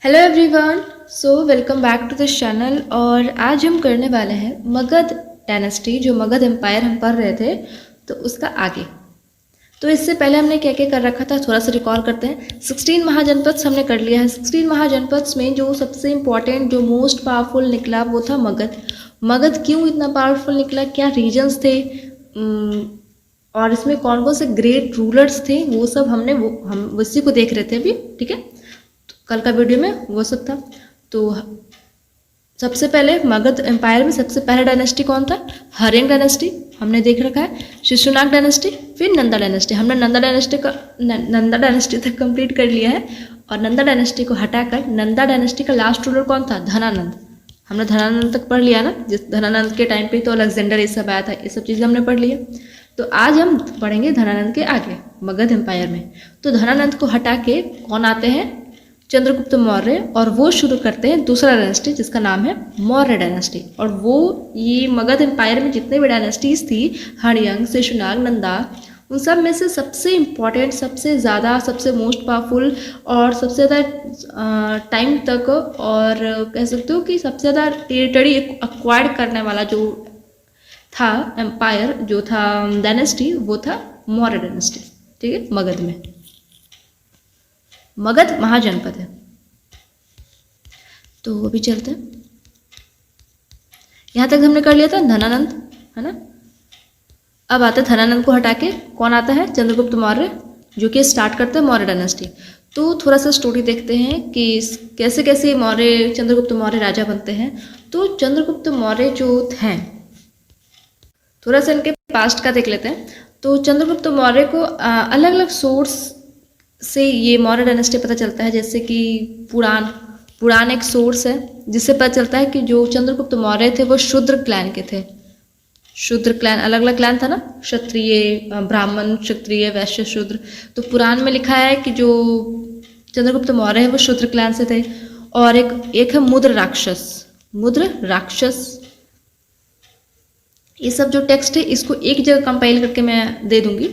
Hello everyone, so welcome back to this channel. और आज हम करने वाले हैं मगध डायनेस्टी, जो मगध एम्पायर हम पढ़ रहे थे तो उसका आगे। तो इससे पहले हमने क्या क्या कर रखा था थोड़ा सा रिकॉल करते हैं। 16 महाजनपद हमने कर लिया है। 16 महाजनपद में जो सबसे इम्पॉर्टेंट जो मोस्ट पावरफुल निकला वो था मगध। मगध क्यों इतना पावरफुल निकला, क्या रीजन्स थे, और इसमें कौन कौन से ग्रेट रूलर्स थे, वो सब हम उसी को देख रहे थे अभी। ठीक है, कल का वीडियो में वो सब था। तो सबसे पहले मगध एम्पायर में सबसे पहला डायनेस्टी कौन था? हर्यंग डायनेस्टी हमने देख रखा है। शिशुनाग डायनेस्टी, फिर नंदा डायनेस्टी। हमने नंदा डायनेस्टी तक कंप्लीट कर लिया है। और नंदा डायनेस्टी को हटाकर नंदा डायनेस्टी का लास्ट रूलर कौन था? धनानंद। हमने धनानंद तक पढ़ लिया ना, जिस धनानंद के टाइम पे तो अलेक्जेंडर ये सब आया था, ये सब चीज़ें हमने पढ़ लिया। तो आज हम पढ़ेंगे धनानंद के आगे मगध एम्पायर में। तो धनानंद को हटा के कौन आते हैं? चंद्रगुप्त मौर्य। और वो शुरू करते हैं दूसरा डायनेस्टी जिसका नाम है मौर्य डायनेस्टी। और वो ये मगध एम्पायर में जितने भी डायनेस्टीज थी, हर्यंग, शिशुनाग, नंदा, उन सब में से सबसे इम्पॉर्टेंट, सबसे ज़्यादा, सबसे मोस्ट पावरफुल और सबसे ज़्यादा टाइम तक, और कह सकते हो कि सबसे ज़्यादा टेरिटरी एक्वायर्ड करने वाला जो था एम्पायर, जो था डायनेस्टी, वो था मौर्य डायनेस्टी। ठीक है, मगध में मगध महाजनपद है। तो वो भी चलते हैं। यहाँ तक हमने कर लिया था धनानंद, है ना। अब आता है धनानंद को हटा के कौन आता है? चंद्रगुप्त मौर्य, जो कि स्टार्ट करते हैं मौर्य डायनेस्टी। तो थोड़ा सा स्टोरी देखते हैं कि कैसे कैसे चंद्रगुप्त मौर्य राजा बनते हैं। तो चंद्रगुप्त मौर्य जो हैं, थोड़ा सा इनके पास्ट का देख लेते हैं। तो चंद्रगुप्त मौर्य को अलग अलग सोर्स से ये मौर्य डायनेस्टी पता चलता है। जैसे कि पुराण एक सोर्स है जिससे पता चलता है कि जो चंद्रगुप्त मौर्य थे वो शूद्र क्लैन के थे। शूद्र क्लैन, अलग अलग क्लैन था ना, क्षत्रिय, ब्राह्मण, क्षत्रिय, वैश्य, शूद्र। तो पुराण में लिखा है कि जो चंद्रगुप्त मौर्य है वो शूद्र क्लैन से थे। और एक है मुद्र राक्षस। ये सब जो टेक्स्ट है इसको एक जगह कंपाइल करके मैं दे दूंगी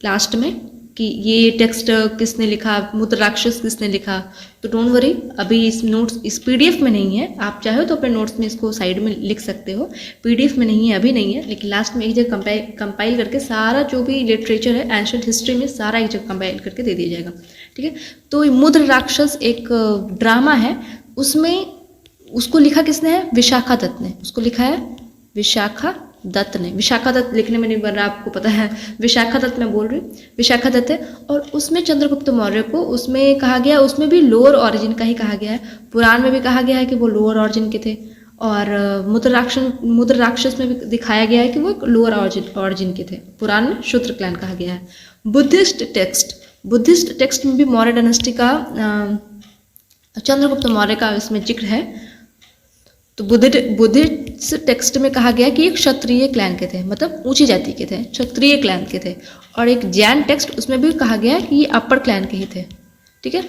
लास्ट में कि ये टेक्स्ट किसने लिखा, मुद्र राक्षस किसने लिखा। तो डोंट वरी, अभी इस नोट्स इस पीडीएफ में नहीं है। आप चाहो तो अपने नोट्स में इसको साइड में लिख सकते हो। पीडीएफ में नहीं है, अभी नहीं है, लेकिन लास्ट में एक जगह कंपाइल करके सारा जो भी लिटरेचर है एंशिएंट हिस्ट्री में सारा एक जगह कंपाइल करके दे दिया जाएगा। ठीक है, तो मुद्र राक्षस एक ड्रामा है, उसमें उसको लिखा किसने है? विशाखा दत्त ने। उसको लिखा है विशाखा दत्त ने। विशाखा दत्त लिखने में नहीं बन रहा, आपको पता है, विशाखा दत्त मैं बोल रही हूँ, विशाखा दत्त है। और उसमें चंद्रगुप्त मौर्य को उसमें कहा गया, उसमें भी लोअर ऑरिजिन का ही कहा गया है। पुराण में भी कहा गया है कि वो लोअर ऑरिजिन के थे। और मुद्र राक्षस में भी दिखाया गया है कि वो लोअर ऑरिजिन के थे। पुराण में शूद्र क्लैन कहा गया है। बुद्धिस्ट टेक्स्ट में भी मौर्य डायनेस्टी का, चंद्रगुप्त मौर्य का इसमें जिक्र है। तो बुद्धिस्ट टेक्स्ट में कहा गया कि एक क्षत्रिय क्लैन के थे, मतलब ऊंची जाति के थे, क्षत्रिय क्लैन के थे। और एक जैन टेक्स्ट उसमें भी कहा गया कि ये अपर क्लैन के ही थे। ठीक है,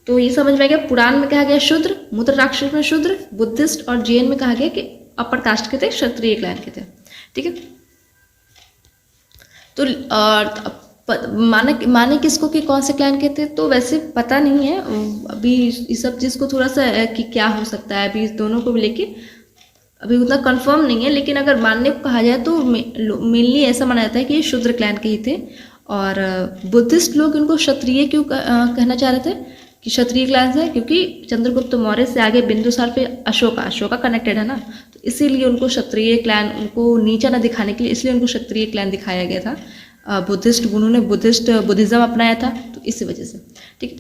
तो ये समझ में आ गया। पुराण में कहा गया शूद्र, मुद्र राक्षस में शूद्र, बुद्धिस्ट और जैन में कहा गया कि अपर कास्ट के थे, क्षत्रिय क्लैन के थे। ठीक है, तो माने किसको कि कौन से क्लैन के थे, तो वैसे पता नहीं है अभी इस सब चीज़ को, थोड़ा सा कि क्या हो सकता है, अभी इस दोनों को भी लेके अभी उतना कंफर्म नहीं है। लेकिन अगर मानने को कहा जाए तो मेनली ऐसा माना जाता है कि ये शूद्र क्लैन के ही थे। और बुद्धिस्ट लोग इनको क्षत्रिय क्यों कहना चाह रहे थे कि क्षत्रिय क्लैन है, क्योंकि चंद्रगुप्त मौर्य से आगे बिंदुसार पे अशोका कनेक्टेड है ना, तो इसीलिए उनको क्षत्रिय क्लैन, उनको नीचा न दिखाने के लिए इसलिए उनको क्षत्रिय क्लैन दिखाया गया था। उन्होंने बुद्धिज्म अपनाया था, तो इसी वजह से। ठीक है,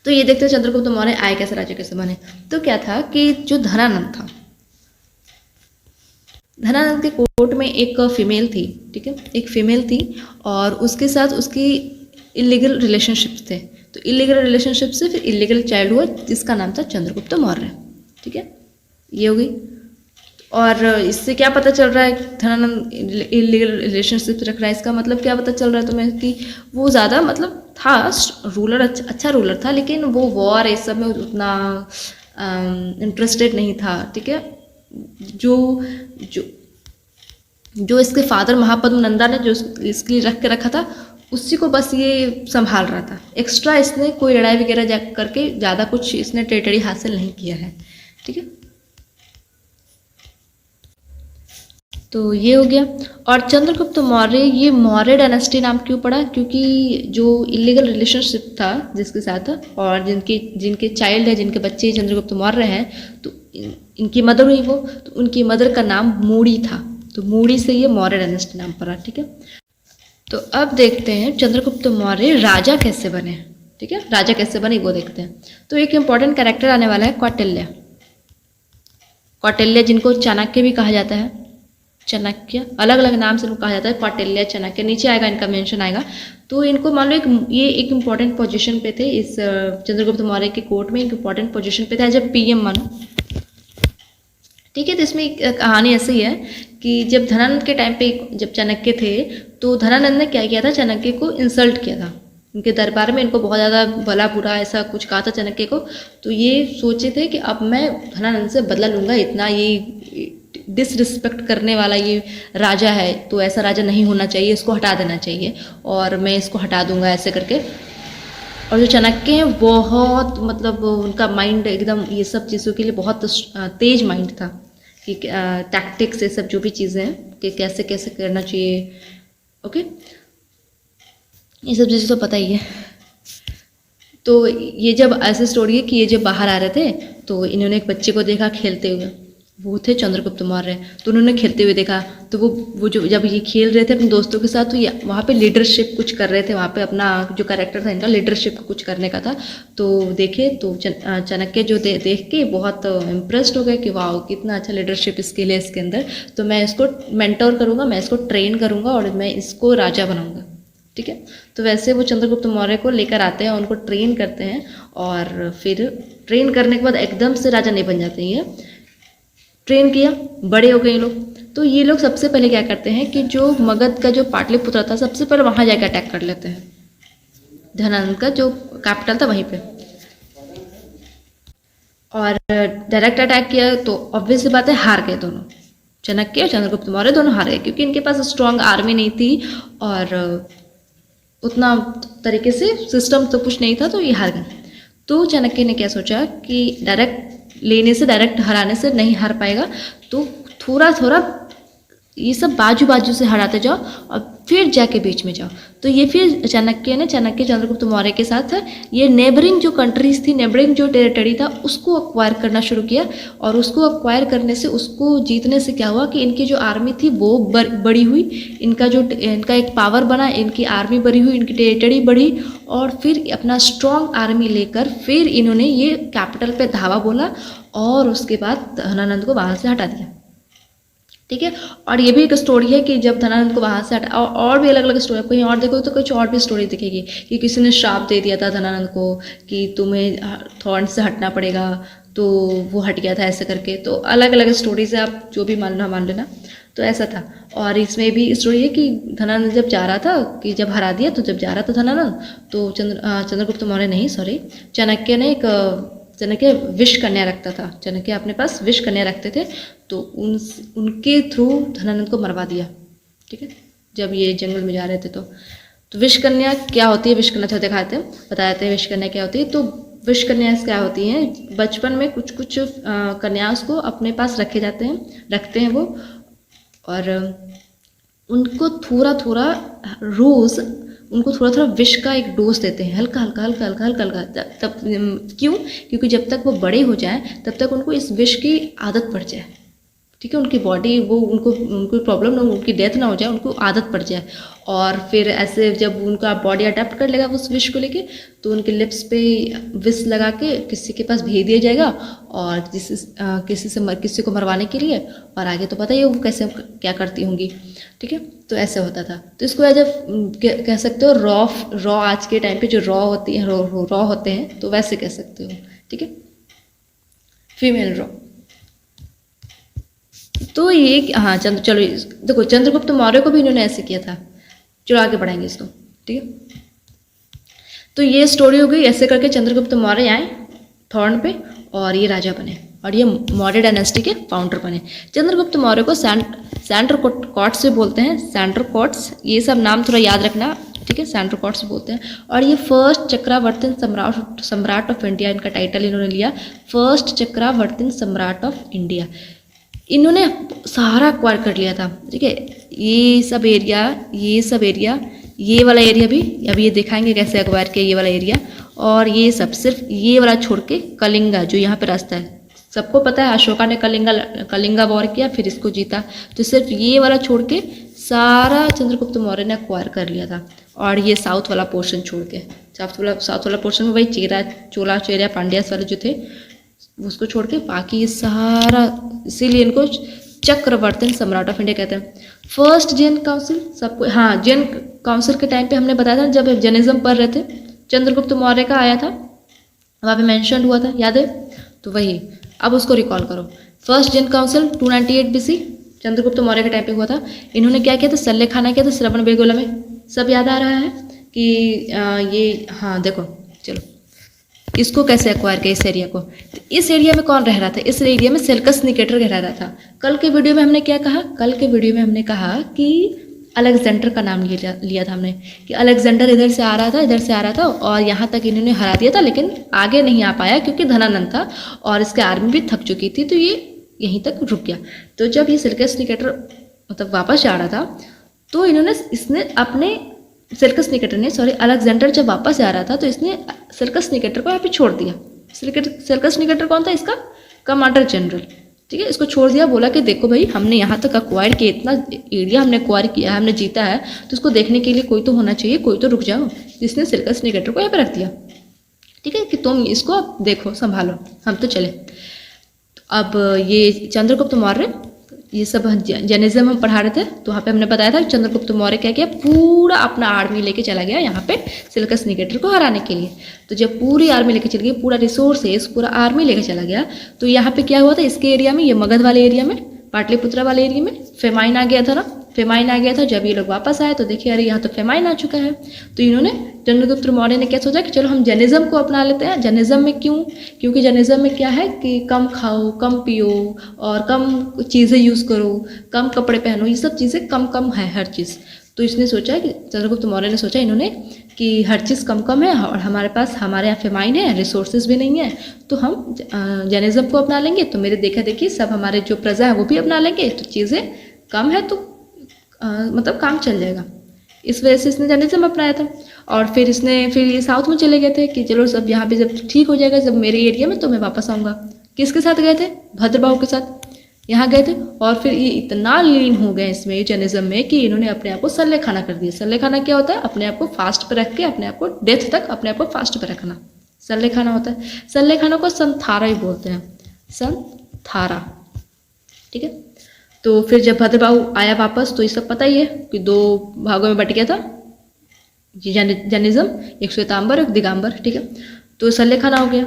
तो ये देखते हैं चंद्रगुप्त मौर्य आए कैसे, राजा कैसे बने। तो क्या था कि जो धनानंद था, धनानंद के कोर्ट में एक फीमेल थी। ठीक है, एक फीमेल थी और उसके साथ उसकी इलीगल रिलेशनशिप्स थे। तो इलीगल रिलेशनशिप से फिर इलीगल चाइल्ड हुआ जिसका नाम था चंद्रगुप्त मौर्य। ठीक है, ये हो गई। और इससे क्या पता चल रहा है धनानंद इलीगल रिलेशनशिप रख रहा है, इसका मतलब क्या पता चल रहा है तुम्हें कि वो ज़्यादा मतलब था रूलर, अच्छा रूलर था, लेकिन वो वॉर इस सब में उतना इंटरेस्टेड नहीं था। ठीक है, जो इसके फादर महापद्म नंदा ने जो इसके लिए रख के रखा था, उसी को बस ये संभाल रहा था। एक्स्ट्रा इसने कोई लड़ाई वगैरह जा करके ज़्यादा कुछ इसने टेरिटरी हासिल नहीं किया है। ठीक है, तो ये हो गया। और चंद्रगुप्त मौर्य, ये मौर्य डायनेस्टी नाम क्यों पड़ा? क्योंकि जो इलीगल रिलेशनशिप था जिसके साथ, और जिनके चाइल्ड है, जिनके बच्चे चंद्रगुप्त मौर्य हैं, तो इनकी मदर हुई वो, तो उनकी मदर का नाम मूडी था, तो मूडी से ये मौर्य डायनेस्टी नाम पड़ा। ठीक है, तो अब देखते हैं चंद्रगुप्त मौर्य राजा कैसे बने। ठीक है, राजा कैसे बने वो देखते हैं। तो एक इम्पॉर्टेंट कैरेक्टर आने वाला है कौटिल्य। कौटिल्य जिनको चाणक्य भी कहा जाता है, चाणक्य अलग अलग नाम से इनको कहा जाता है, कौटिल्य, चाणक्य, नीचे आएगा इनका मेंशन आएगा। तो इनको मान लो ये एक इम्पॉर्टेंट पोजीशन पे थे इस चंद्रगुप्त मौर्य के कोर्ट में, एक इम्पॉर्टेंट पोजीशन पे था जब पीएम मानो। ठीक है, तो इसमें एक कहानी ऐसी है कि जब धनानंद के टाइम पे जब चाणक्य थे, तो धनानंद ने क्या किया था, चाणक्य को इंसल्ट किया था उनके दरबार में, इनको बहुत ज़्यादा भला बुरा ऐसा कुछ कहा था चाणक्य को। तो ये सोचे थे कि अब मैं धनानंद से बदला लूँगा, इतना ये डिसरिस्पेक्ट करने वाला ये राजा है, तो ऐसा राजा नहीं होना चाहिए, इसको हटा देना चाहिए, और मैं इसको हटा दूंगा ऐसे करके। और जो चाणक्य हैं बहुत मतलब उनका माइंड एकदम ये सब चीज़ों के लिए बहुत तेज माइंड था, कि टैक्टिक्स ये सब जो भी चीज़ें हैं कि कैसे कैसे करना चाहिए। ओके, ये सब चीज़ें तो पता ही है। तो ये जब ऐसी स्टोरी है कि ये जब बाहर आ रहे थे, तो इन्होंने एक बच्चे को देखा खेलते हुए, वो थे चंद्रगुप्त मौर्य। तो उन्होंने खेलते हुए देखा, तो वो जो जब ये खेल रहे थे अपने दोस्तों के साथ, तो ये वहाँ पे लीडरशिप कुछ कर रहे थे, वहाँ पे अपना जो कैरेक्टर था इनका लीडरशिप कुछ करने का था। तो देखे तो चाणक्य जो देख के बहुत इम्प्रेस्ड हो गए कि वाह कितना अच्छा लीडरशिप स्किल है इसके अंदर, तो मैं इसको मेंटोर करूँगा, मैं इसको ट्रेन करूँगा और मैं इसको राजा बनाऊँगा। ठीक है, तो वैसे वो चंद्रगुप्त मौर्य को लेकर आते हैं, उनको ट्रेन करते हैं, और फिर ट्रेन करने के बाद एकदम से राजा नहीं बन जाते ये, ट्रेन किया, बड़े हो गए लोग। तो ये लोग सबसे पहले क्या करते हैं कि जो मगध का जो पाटलिपुत्र था, सबसे पहले वहाँ जाकर अटैक कर लेते हैं। धनानंद का जो कैपिटल था वहीं पे, और डायरेक्ट अटैक किया, तो ऑब्वियस सी बात है हार गए दोनों, चाणक्य और चंद्रगुप्त मौर्य दोनों हार गए, क्योंकि इनके पास स्ट्रॉन्ग आर्मी नहीं थी और उतना तरीके से सिस्टम तो कुछ नहीं था, तो ये हार गए। तो चाणक्य ने क्या सोचा कि डायरेक्ट लेने से, डायरेक्ट हराने से नहीं हार पाएगा, तो थोड़ा थोड़ा ये सब बाजू बाजू से हराते जाओ और फिर जाके बीच में जाओ। तो ये फिर चाणक्य चंद्रगुप्त मौर्य के साथ ये नेबरिंग जो कंट्रीज थी, नेबरिंग जो टेरिटरी था, उसको अक्वायर करना शुरू किया। और उसको अक्वायर करने से, उसको जीतने से क्या हुआ कि इनकी जो आर्मी थी वो बड़ी हुई, इनका एक पावर बना, इनकी आर्मी बड़ी हुई, इनकी टेरिटरी बढ़ी, और फिर अपना स्ट्रॉन्ग आर्मी लेकर फिर इन्होंने ये कैपिटल पे धावा बोला, और उसके बाद धनानंद को वहाँ से हटा दिया। ठीक है, और ये भी एक स्टोरी है कि जब धनानंद को वहाँ से हटा, और भी अलग अलग स्टोरी, कहीं और देखो तो कुछ और भी स्टोरी दिखेगी कि किसी ने श्राप दे दिया था धनानंद को कि तुम्हें थॉर्न से हटना पड़ेगा, तो वो हट गया था ऐसे करके। तो अलग अलग स्टोरीज है, आप जो भी मान लेना। तो ऐसा था, और इसमें भी स्टोरी है कि धनानंद जब जा रहा था, कि जब हरा दिया, तो जब जा रहा था धनानंद, तो चंद्रगुप्त मौर्य नहीं, सॉरी, चाणक्य विष कन्या रखता था, चाणक्य अपने पास विष कन्या रखते थे, तो उनके थ्रू धनानंद को मरवा दिया। ठीक है, जब ये जंगल में जा रहे थे, तो विष कन्या क्या होती है, विष कन्या तो दिखाते हैं, बताते हैं विष कन्या क्या होती है। तो विष कन्या क्या होती हैं, बचपन में कुछ कुछ कन्या को अपने पास रखते हैं वो, और उनको थोड़ा थोड़ा रोज़ उनको थोड़ा थोड़ा विष का एक डोज देते हैं, हल्का हल्का। तब क्यों? क्योंकि जब तक वो बड़े हो जाएं तब तक उनको इस विष की आदत पड़ जाए। ठीक है, उनकी बॉडी उनको प्रॉब्लम ना हो, उनकी डेथ ना हो जाए, उनको आदत पड़ जाए। और फिर ऐसे जब उनका बॉडी अडेप्ट कर लेगा उस विष को लेके, तो उनके लिप्स पे विष लगा के किसी के पास भेज दिया जाएगा, और किसी को मरवाने के लिए। और आगे तो पता ही है वो कैसे क्या करती होंगी। ठीक है, तो ऐसे होता था। तो इसको एज कह सकते हो रॉ, आज के टाइम पे जो रॉ होते हैं, तो वैसे कह सकते हो। ठीक है, फीमेल रॉ। तो ये हाँ, चलो देखो, चंद्रगुप्त मौर्य को भी इन्होंने ऐसे किया था। चलो आगे बढ़ाएंगे इसको। ठीक है, तो ये स्टोरी हो गई। ऐसे करके चंद्रगुप्त मौर्य आए थॉर्न पे, और ये राजा बने, और ये मौर्य डायनेस्टी के फाउंडर बने। चंद्रगुप्त मौर्य को सैंट्रोकोट्स से बोलते हैं, सैंट्रोकोट्स। ये सब नाम थोड़ा याद रखना, ठीक है, सैंड्रोकॉट्स बोलते हैं। और ये फर्स्ट चक्रवर्ती सम्राट ऑफ इंडिया, इनका टाइटल इन्होंने लिया फर्स्ट चक्रवर्ती सम्राट ऑफ इंडिया। इन्होंने सारा एक्वायर कर लिया था, ठीक है, ये सब एरिया, ये वाला एरिया भी अभी ये दिखाएंगे कैसे एक्वायर किया ये वाला एरिया। और ये सब सिर्फ ये वाला छोड़ के कलिंगा जो यहाँ पे रास्ता है, सबको पता है अशोका ने कलिंगा वॉर किया, फिर इसको जीता, तो सिर्फ ये वाला छोड़ के सारा चंद्रगुप्त मौर्य ने एक्वायर कर लिया था। और ये साउथ वाला पोर्शन छोड़ के, साउथ वाला पोर्शन में वही चोला चेरा पांड्यास वाले जो थे उसको छोड़ के बाकी सारा, इसीलिए इनको चक्रवर्ती सम्राट ऑफ इंडिया कहते हैं। फर्स्ट जैन काउंसिल सबको, हाँ जैन काउंसिल के टाइम पे हमने बताया था जब जैनिज्म पढ़ रहे थे, चंद्रगुप्त मौर्य का आया था, वहाँ पे मेंशन हुआ था, याद है? तो वही अब उसको रिकॉल करो। First Jan council 298 BC Chandragupta Maurya के टाइम पे हुआ था। इन्होंने क्या किया था? सल्ले खाना किया था श्रवण बेगोला में। सब याद आ रहा है कि ये, हाँ देखो चलो इसको कैसे एक्वायर किया इस एरिया को। तो इस एरिया में कौन रह रहा था? इस एरिया में सेल्कस निकेटर रह रहा था। कल के वीडियो में हमने क्या कहा? कल के वीडियो में हमने कहा कि अलेक्जेंडर का नाम लिया था हमने, कि अलेक्जेंडर इधर से आ रहा था और यहाँ तक इन्होंने हरा दिया था, लेकिन आगे नहीं आ पाया क्योंकि धनानंद था और इसकी आर्मी भी थक चुकी थी, तो ये यहीं तक रुक गया। तो जब ये सेल्कस निकेटर मतलब वापस जा रहा था तो इसने अपने सेल्कस निकेटर ने, सॉरी अलेक्जेंडर जब वापस आ रहा था तो इसने सेल्कस निकेटर को यहाँ पे छोड़ दिया। सेल्कस निकेटर कौन था? इसका कमांडर जनरल, ठीक है। इसको छोड़ दिया, बोला कि देखो भाई हमने यहाँ तक एक्वायर किया, इतना एरिया हमने एक्वायर किया है, हमने जीता है, तो इसको देखने के लिए कोई तो होना चाहिए, कोई तो रुक जाओ। जिसने सेल्कस निकेटर को यहाँ पे रख दिया, ठीक है, कि तुम इसको अब देखो संभालो, हम तो चले। अब ये चंद्रगुप्त मौर्य, ये सब जैनिज्म हम पढ़ा रहे थे तो वहाँ पे हमने बताया था चंद्रगुप्त मौर्य क्या किया, पूरा अपना आर्मी लेके चला गया यहाँ पे सेल्कस निकेटर को हराने के लिए। तो जब पूरी आर्मी लेके चल गई, पूरा रिसोर्सेस पूरा आर्मी लेके चला गया, तो यहाँ पे क्या हुआ था? इसके एरिया में, ये मगध वाले एरिया में, पाटलिपुत्रा वाले एरिया में फेमाइन आ गया था ना, फेमाइन आ गया था। जब ये लोग वापस आए तो देखिए अरे यहाँ तो फेमाइन आ चुका है। तो इन्होंने, चंद्रगुप्त मौर्य ने क्या सोचा कि चलो हम जैनिज्म को अपना लेते हैं। जैनिज्म में क्यों? क्योंकि जैनिज्म में क्या है कि कम खाओ, कम पियो और कम चीज़ें यूज़ करो, कम कपड़े पहनो, ये सब चीज़ें कम है हर चीज़। तो इसने सोचा कि चंद्रगुप्त मौर्य ने सोचा इन्होंने कि हर चीज़ कम है और हमारे पास, हमारे यहाँ फेमाइन है, रिसोर्सेज भी नहीं है, तो हम जैनिज्म को अपना लेंगे तो मेरे देखा देखी सब हमारे जो प्रजा है वो भी अपना लेंगे, तो चीज़ें कम है तो मतलब काम चल जाएगा। इस वजह से इसने जैनिज्म अपनाया था। और फिर ये साउथ में चले गए थे कि चलो सब यहाँ पे जब ठीक हो जाएगा, जब मेरे एरिया में, तो मैं वापस आऊँगा। किसके साथ गए थे? भद्रबाहु के साथ यहाँ गए थे। और फिर ये इतना लीन हो गए इसमें जैनिज्म में कि इन्होंने अपने आप को सल्ले खाना कर दिया। सल्ले खाना क्या होता है? अपने आप को फास्ट पर रख के, अपने आप को डेथ तक अपने आप को फास्ट पर रखना, सल्ले खाना होता है। सल्ले खाना को संथारा ही बोलते हैं, संथारा, ठीक है। तो फिर जब भद्रबाहु आया वापस तो ये सब पता ही है कि 2 भागों में बट गया था ये जैनिज्म, एक श्वेतांबर एक दिगंबर, ठीक है। तो सल्ले खाना हो गया,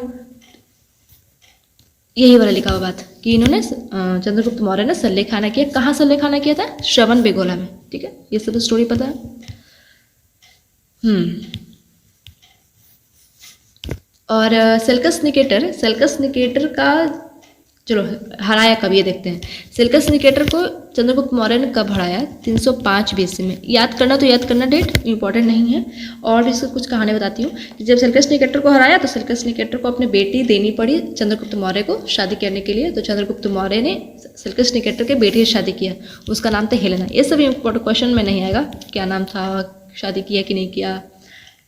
यही वाला लिखा हुआ बात कि इन्होंने चंद्रगुप्त मौर्य ने सल्ले खाना किया। कहाँ सल्ले खाना किया था? श्रवण बेगोला में, ठीक है। ये सब स्टोरी पता है। और सेल्कस निकेटर का चलो हराया कब ये देखते हैं। सेल्कस निकेटर को चंद्रगुप्त मौर्य ने कब हराया? 305 BC में। याद करना डेट इंपॉर्टेंट नहीं है। और इसको कुछ कहानी बताती हूँ। जब सेल्कस निकेटर को हराया तो सेल्कस निकेटर को अपनी बेटी देनी पड़ी चंद्रगुप्त मौर्य को शादी करने के लिए। तो चंद्रगुप्त मौर्य ने सेल्कस निकेटर के बेटी से शादी किया, उसका नाम था हेलेना। ये सब इम्पोर्टेंट क्वेश्चन में नहीं आएगा, क्या नाम था, शादी किया कि नहीं किया,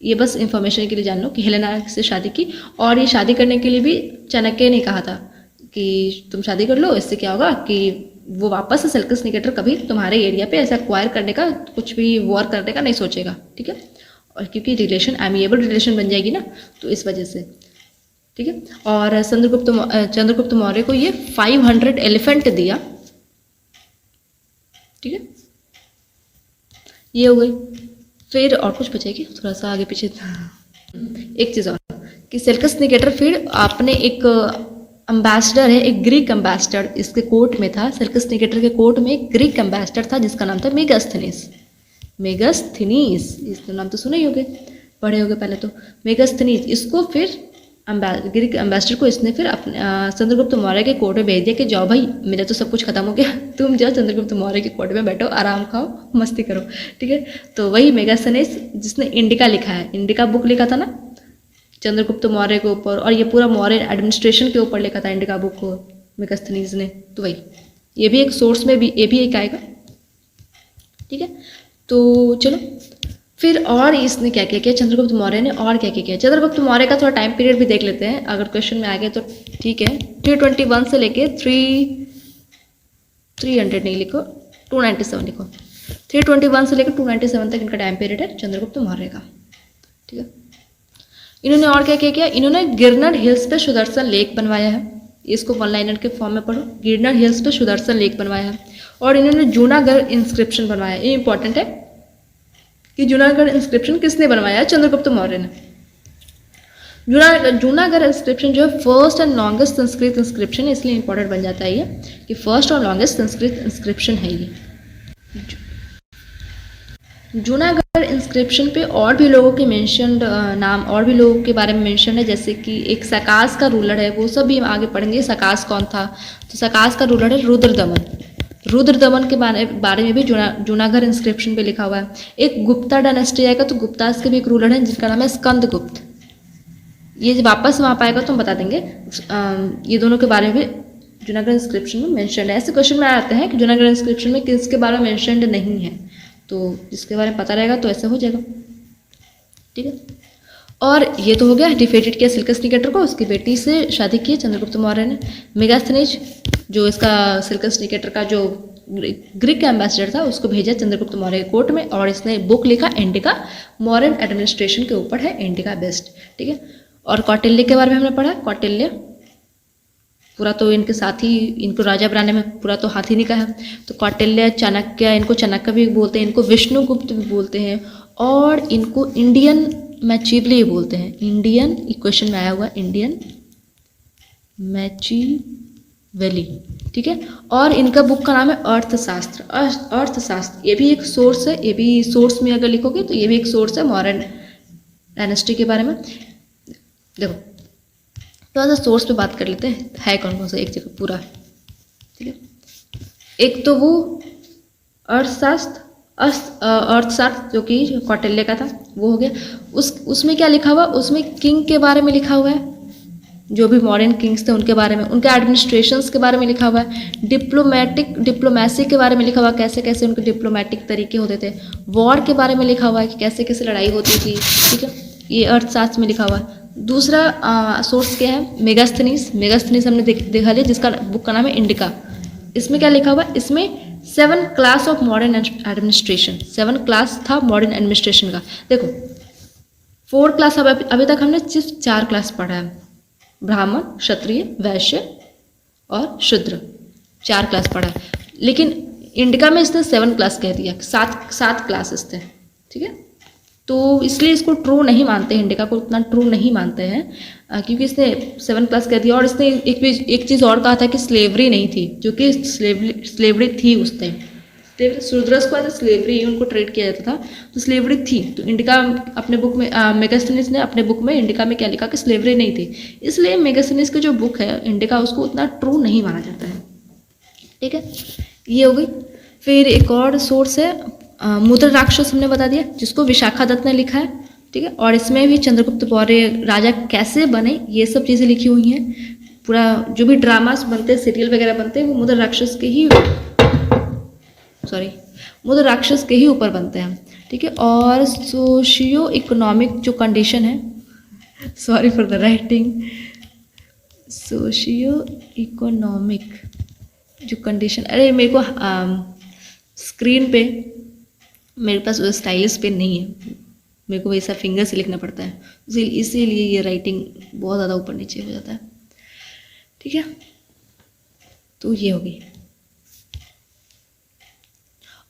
ये बस इंफॉर्मेशन के लिए जान लो कि हेलेना से शादी की। और ये शादी करने के लिए भी चाणक्य ने कहा था कि तुम शादी कर लो, इससे क्या होगा कि वो वापस से सेल्कस निकेटर कभी तुम्हारे एरिया पे ऐसा एक्वायर करने का, कुछ भी वॉर करने का नहीं सोचेगा, ठीक है। और क्योंकि रिलेशन एमिएबल रिलेशन बन जाएगी ना, तो इस वजह से, ठीक है। और चंद्रगुप्त मौर्य को ये 500 एलिफेंट दिया, ठीक है। ये हो गई। फिर और कुछ बचेगी, थोड़ा सा आगे पीछे। एक चीज़ और कि सेल्कस निकेटर फिर आपने एक एम्बेसडर है, एक ग्रीक एम्बेसडर इसके कोर्ट में था। सेल्कस निकेटर के कोर्ट में एक ग्रीक एम्बेसडर था जिसका नाम था मेगास्थनीस। इसका नाम तो सुने ही होगे, पढ़े होगे पहले तो। मेगास्थनीस, इसको फिर ग्रीक एम्बेसडर को इसने फिर अपने चंद्रगुप्त मौर्य के कोर्ट में भेज दिया कि जाओ भाई, मेरा तो सब कुछ खत्म हो गया, तुम जाओ चंद्रगुप्त मौर्य के कोर्ट में बैठो, आराम खाओ, मस्ती करो। ठीक है, तो वही मेगास्थनीज जिसने इंडिका लिखा है, इंडिका बुक लिखा था ना चंद्रगुप्त मौर्य के ऊपर, और ये पूरा मौर्य एडमिनिस्ट्रेशन के ऊपर लिखा था इंडिका बुक को मेगास्थनीज ने। तो वही ये भी एक सोर्स में भी, ये भी एक आएगा। ठीक है, तो चलो फिर और इसने क्या क्या किया, चंद्रगुप्त मौर्य ने और क्या क्या किया। चंद्रगुप्त मौर्य का थोड़ा टाइम पीरियड भी देख लेते हैं, अगर क्वेश्चन में आ गया तो ठीक है। 321 से लेके 300 नहीं लिखो, 297 लिखो। 321 से लेकर 297 तक इनका टाइम पीरियड है चंद्रगुप्त मौर्य का। ठीक है, इन्होंने और क्या क्या किया, इन्होंने गिरनर हिल्स पे सुदर्शन लेक बनवाया है, इसको वन लाइनर के फॉर्म में पढ़ो। गिरनर हिल्स पे सुदर्शन लेक बनवाया है, और इन्होंने जूनागढ़ इंस्क्रिप्शन बनवाया। ये इंपॉर्टेंट है कि जूनागढ़ इंस्क्रिप्शन किसने बनवाया है, चंद्रगुप्त मौर्य ने। जूनागढ़ इंस्क्रिप्शन जो है first and longest Sanskrit inscription है, इसलिए इंपॉर्टेंट बन जाता है ये कि फर्स्ट और लॉन्गेस्ट संस्कृत इंस्क्रिप्शन है ये। जूनागढ़ इंस्क्रिप्शन पे और भी लोगों के मेंशनड नाम, और भी लोगों के बारे में मेंशन है, जैसे कि एक सकास का रूलर है, वो सब भी हम आगे पढ़ेंगे। सकास कौन था, तो सकास का रूलर है रुद्रदमन। रुद्रदमन के बारे में भी जूनागढ़ इंस्क्रिप्शन पे लिखा हुआ है। एक गुप्ता डायनेस्टी आएगा, तो गुप्तास के भी एक रूलर है जिनका नाम है स्कंदगुप्त। ये वापस वहाँ पाएगा तो हम बता देंगे। ये दोनों के बारे में भी जूनागढ़ इंस्क्रिप्शन में मेंशन है। ऐसे क्वेश्चन में आते हैं कि जूनागढ़ इंस्क्रिप्शन में किसके बारे में मेंशनड नहीं है, तो जिसके बारे में पता रहेगा तो ऐसे हो जाएगा। ठीक है, और ये तो हो गया, डिफेटेड किया सिल्कस निकेटर को, उसकी बेटी से शादी की चंद्रगुप्त मौर्य ने। मेगास्थनीज जो इसका सिल्कस निकेटर का जो ग्रीक एम्बेसडर था, उसको भेजा चंद्रगुप्त मौर्य के कोर्ट में, और इसने बुक लिखा इंडिका, मॉडर्न एडमिनिस्ट्रेशन के ऊपर है इंडिका बेस्ट। ठीक है, और कौटिल्य के बारे में हमने पढ़ा। कौटिल्य पूरा तो इनके साथ ही, इनको राजा बनाने में पूरा तो हाथ ही नहीं का है। तो कौटिल्य, चाणक्य, इनको चाणक्य भी बोलते हैं, इनको विष्णुगुप्त भी बोलते हैं, और इनको इंडियन मैचिवली बोलते हैं। इंडियन इक्वेशन में आया हुआ इंडियन मैचिवली। ठीक है, और इनका बुक का नाम है अर्थशास्त्र। अर्थशास्त्र ये भी एक सोर्स है, ये भी सोर्स में अगर लिखोगे तो ये भी एक सोर्स है मॉडर्न डायनेस्टी के बारे में। देखो थोड़ा सा सोर्स पे बात कर लेते हैं, है कौन कौन सा एक जगह पूरा। ठीक है, एक तो वो अर्थशास्त्र जो कि कौटिल्य का था, वो हो गया। उसमें क्या लिखा हुआ, उसमें किंग के बारे में लिखा हुआ है, जो भी मॉडर्न किंग्स थे उनके बारे में, उनके एडमिनिस्ट्रेशंस के बारे में लिखा हुआ है, डिप्लोमेसी के बारे में लिखा हुआ है, कैसे कैसे उनके डिप्लोमेटिक तरीके होते थे, वॉर के बारे में लिखा हुआ है कि कैसे कैसे लड़ाई होती थी। ठीक है, ये अर्थशास्त्र में लिखा हुआ है। दूसरा सोर्स क्या है, मेगास्थनीज हमने देखा लिया, जिसका बुक का नाम है इंडिका। इसमें क्या लिखा हुआ है, इसमें 7 class of modern administration, 7 class था मॉडर्न एडमिनिस्ट्रेशन का। देखो 4 क्लास, अभी तक हमने सिर्फ 4 क्लास पढ़ा है, ब्राह्मण, क्षत्रिय, वैश्य और शूद्र, 4 क्लास पढ़ा है। लेकिन इंडिका में इसने 7 क्लास कह दिया, 7 क्लासेस थे। ठीक है, तो इसलिए इसको ट्रू नहीं मानते हैं, इंडिका को उतना ट्रू नहीं मानते हैं, क्योंकि इसने 7 क्लास कह दिया। और इसने एक चीज़ और कहा था कि स्लेवरी नहीं थी, जो कि स्लेवरी थी उस टाइम। शूद्रस को एज स्लेवरी उनको ट्रेड किया जाता था, तो स्लेवरी थी। तो इंडिका अपने बुक में, मेगास्थनीज ने अपने बुक में इंडिका में क्या लिखा कि स्लेवरी नहीं थी, इसलिए मेगास्थनीज की जो बुक है इंडिका, उसको उतना ट्रू नहीं माना जाता है। ठीक है, ये हो गई। फिर एक और सोर्स है मुद्र राक्षस, हमने बता दिया, जिसको विशाखा दत्त ने लिखा है। ठीक है, और इसमें भी चंद्रगुप्त मौर्य राजा कैसे बने ये सब चीज़ें लिखी हुई हैं। पूरा जो भी ड्रामास बनते हैं, सीरियल वगैरह बनते हैं, वो मुद्र राक्षस के ही ऊपर बनते हैं। ठीक है, और सोशियो इकोनॉमिक जो कंडीशन है, sorry for the writing, socio economic जो कंडीशन, अरे मेरे को स्क्रीन पे मेरे पास वो स्टाइलिश पेन नहीं है, मेरे को वैसा फिंगर से लिखना पड़ता है, इसीलिए ये राइटिंग बहुत ज़्यादा ऊपर नीचे हो जाता है। ठीक है, तो ये होगी।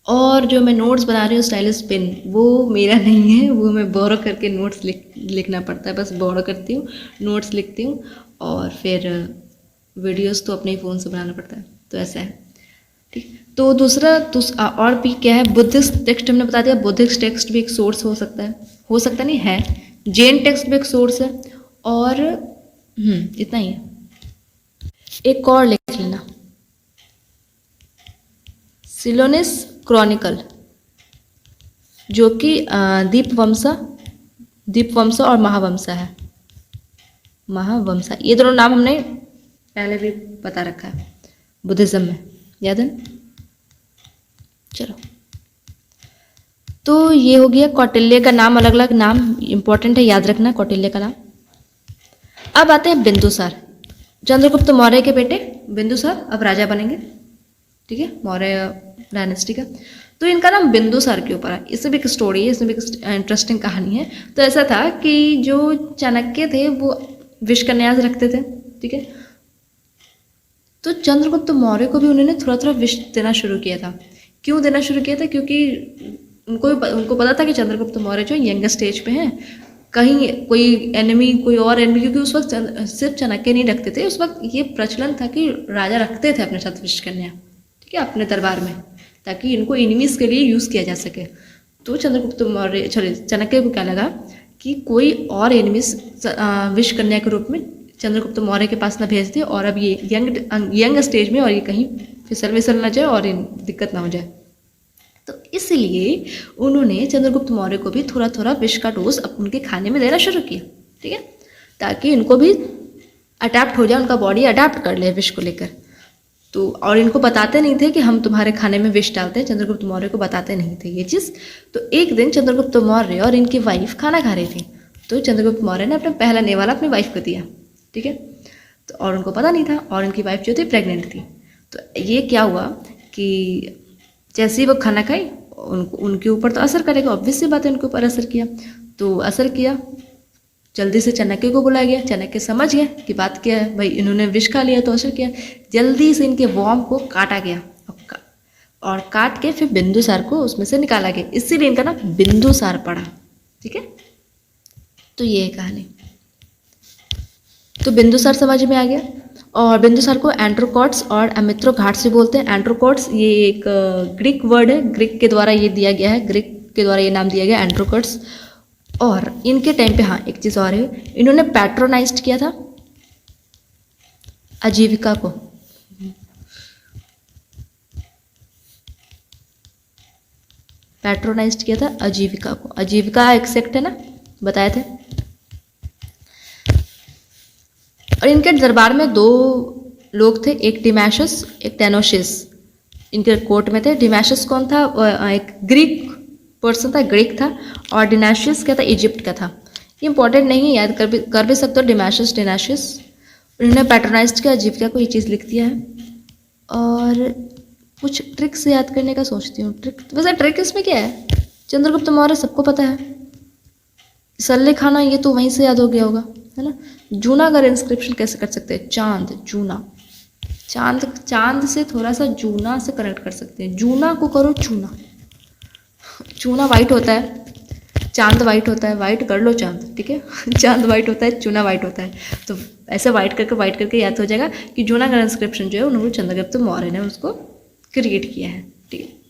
और जो मैं नोट्स बना रही हूँ स्टाइलिश पेन, वो मेरा नहीं है, वो मैं बोरो करके नोट्स लिखना पड़ता है, बस बोरो करती हूँ, नोट्स लिखती हूँ, और फिर वीडियोस तो अपने ही फ़ोन से बनाना पड़ता है, तो ऐसा है। ठीक, तो दूसरा और भी क्या है, बुद्धिस्ट टेक्स्ट हमने बता दिया, बुद्धिस्ट टेक्स्ट भी एक सोर्स हो सकता है नहीं है, जैन टेक्स्ट भी एक सोर्स है, और इतना ही है। एक और लिख लेना, सिलोनिस क्रॉनिकल, जो कि दीपवंसा और महावंसा है। महावंसा, ये दोनों नाम हमने पहले भी बता रखा है बुद्धिज्म में, याद है। चलो, तो ये हो गया कौटिल्य का नाम, अलग अलग नाम इंपॉर्टेंट है, याद रखना कौटिल्य का नाम। अब आते हैं बिंदुसार, चंद्रगुप्त मौर्य के बेटे बिंदुसार अब राजा बनेंगे, ठीक है, मौर्य डायनेस्टी का। तो इनका नाम बिंदुसार के ऊपर है, इसमें भी एक स्टोरी है, इसमें भी एक इंटरेस्टिंग कहानी है। तो ऐसा था कि जो चाणक्य थे वो विष का न्यास रखते थे, ठीक है। तो चंद्रगुप्त मौर्य को भी उन्होंने थोड़ा थोड़ा विष देना शुरू किया था। क्यों देना शुरू किया था? क्योंकि उनको पता था कि चंद्रगुप्त मौर्य जो यंग स्टेज पे हैं, कहीं कोई और एनिमी, क्योंकि उस वक्त सिर्फ चाणक्य नहीं रखते थे, उस वक्त ये प्रचलन था कि राजा रखते थे अपने साथ विष कन्या, ठीक है, अपने दरबार में, ताकि इनको एनिमीज के लिए यूज़ किया जा सके। तो चाणक्य को क्या लगा कि कोई और एनिमीज विष कन्या के रूप में चंद्रगुप्त मौर्य के पास ना भेज दे, और अब ये यंग स्टेज में और ये कहीं फिसल ना जाए और दिक्कत ना हो जाए। तो इसलिए उन्होंने चंद्रगुप्त मौर्य को भी थोड़ा थोड़ा विष का डोज उनके खाने में देना शुरू किया, ठीक है, ताकि इनको भी अडेप्ट हो जाए, उनका बॉडी अडेप्ट कर ले विष को लेकर। तो और इनको बताते नहीं थे कि हम तुम्हारे खाने में विष डालते हैं, चंद्रगुप्त मौर्य को बताते नहीं थे ये चीज़। तो एक दिन चंद्रगुप्त मौर्य और इनकी वाइफ खाना खा रही थी, तो चंद्रगुप्त मौर्य ने अपना पहला नेवाला अपनी वाइफ को दिया, ठीक है, तो और उनको पता नहीं था, और इनकी वाइफ जो थी प्रेग्नेंट थी। तो ये क्या हुआ कि जैसे ही वो खाना खाई, उनके ऊपर तो असर करेगा, ऑब्वियस सी बात है, उनके ऊपर असर किया। तो असर किया, जल्दी से चाणक्य को बुलाया गया। चाणक्य समझ गया कि बात क्या है, भाई इन्होंने विष खा लिया तो असर किया। जल्दी से इनके वॉर्म को काटा गया, और काट के फिर बिंदुसार को उसमें से निकाला गया, इसीलिए इनका नाम बिंदुसार पड़ा, ठीक है। तो ये है कहानी। तो बिंदुसार समझ में आ गया, और बिंदुसार को एंड्रोकॉट्स और अमित्रो घाट से बोलते हैं। एंड्रोकॉट्स ये एक ग्रीक वर्ड है, ग्रीक के द्वारा ये दिया गया है, ग्रीक के द्वारा ये नाम दिया गया एंड्रोकॉट्स। और इनके टाइम पे, हाँ एक चीज़ और है, इन्होंने पैट्रोनाइज्ड किया था आजीविका को। पैट्रोनाइज्ड किया था आजीविका को। आजीविका एक सेक्ट है ना, बताए थे। और इनके दरबार में दो लोग थे, एक डिमैशस, एक टेनोशियस, इनके कोर्ट में थे। डिमैशस कौन था? एक ग्रीक पर्सन था, ग्रीक था, और डिनाशियस क्या था? इजिप्ट का था। ये इंपॉर्टेंट नहीं है, याद कर भी सकते हो, डिमैशस डिनाशियस। उन्होंने पैट्रोनाइज्ड किया आजीविका को, ये चीज़ लिख दिया है। और कुछ ट्रिक से याद करने का सोचती हूँ। ट्रिक, वैसे ट्रिक इसमें क्या है, चंद्रगुप्त मौर्य सबको पता है। सल्ले खाना ये तो वहीं से याद हो गया होगा, है ना। जूनागढ़ इंस्क्रिप्शन कैसे कर सकते हैं? चांद, जूना, चांद से थोड़ा सा जूना से कनेक्ट कर सकते हैं। जूना को करो चूना, चूना वाइट होता है, चांद वाइट होता है, वाइट कर लो चांद, ठीक है। चांद वाइट होता है, चूना वाइट होता है, तो ऐसे वाइट करके याद हो जाएगा कि जूनागढ़ इंस्क्रिप्शन जो है उन्होंने चंद्रगुप्त मौर्य ने उसको क्रिएट किया है, ठीक है।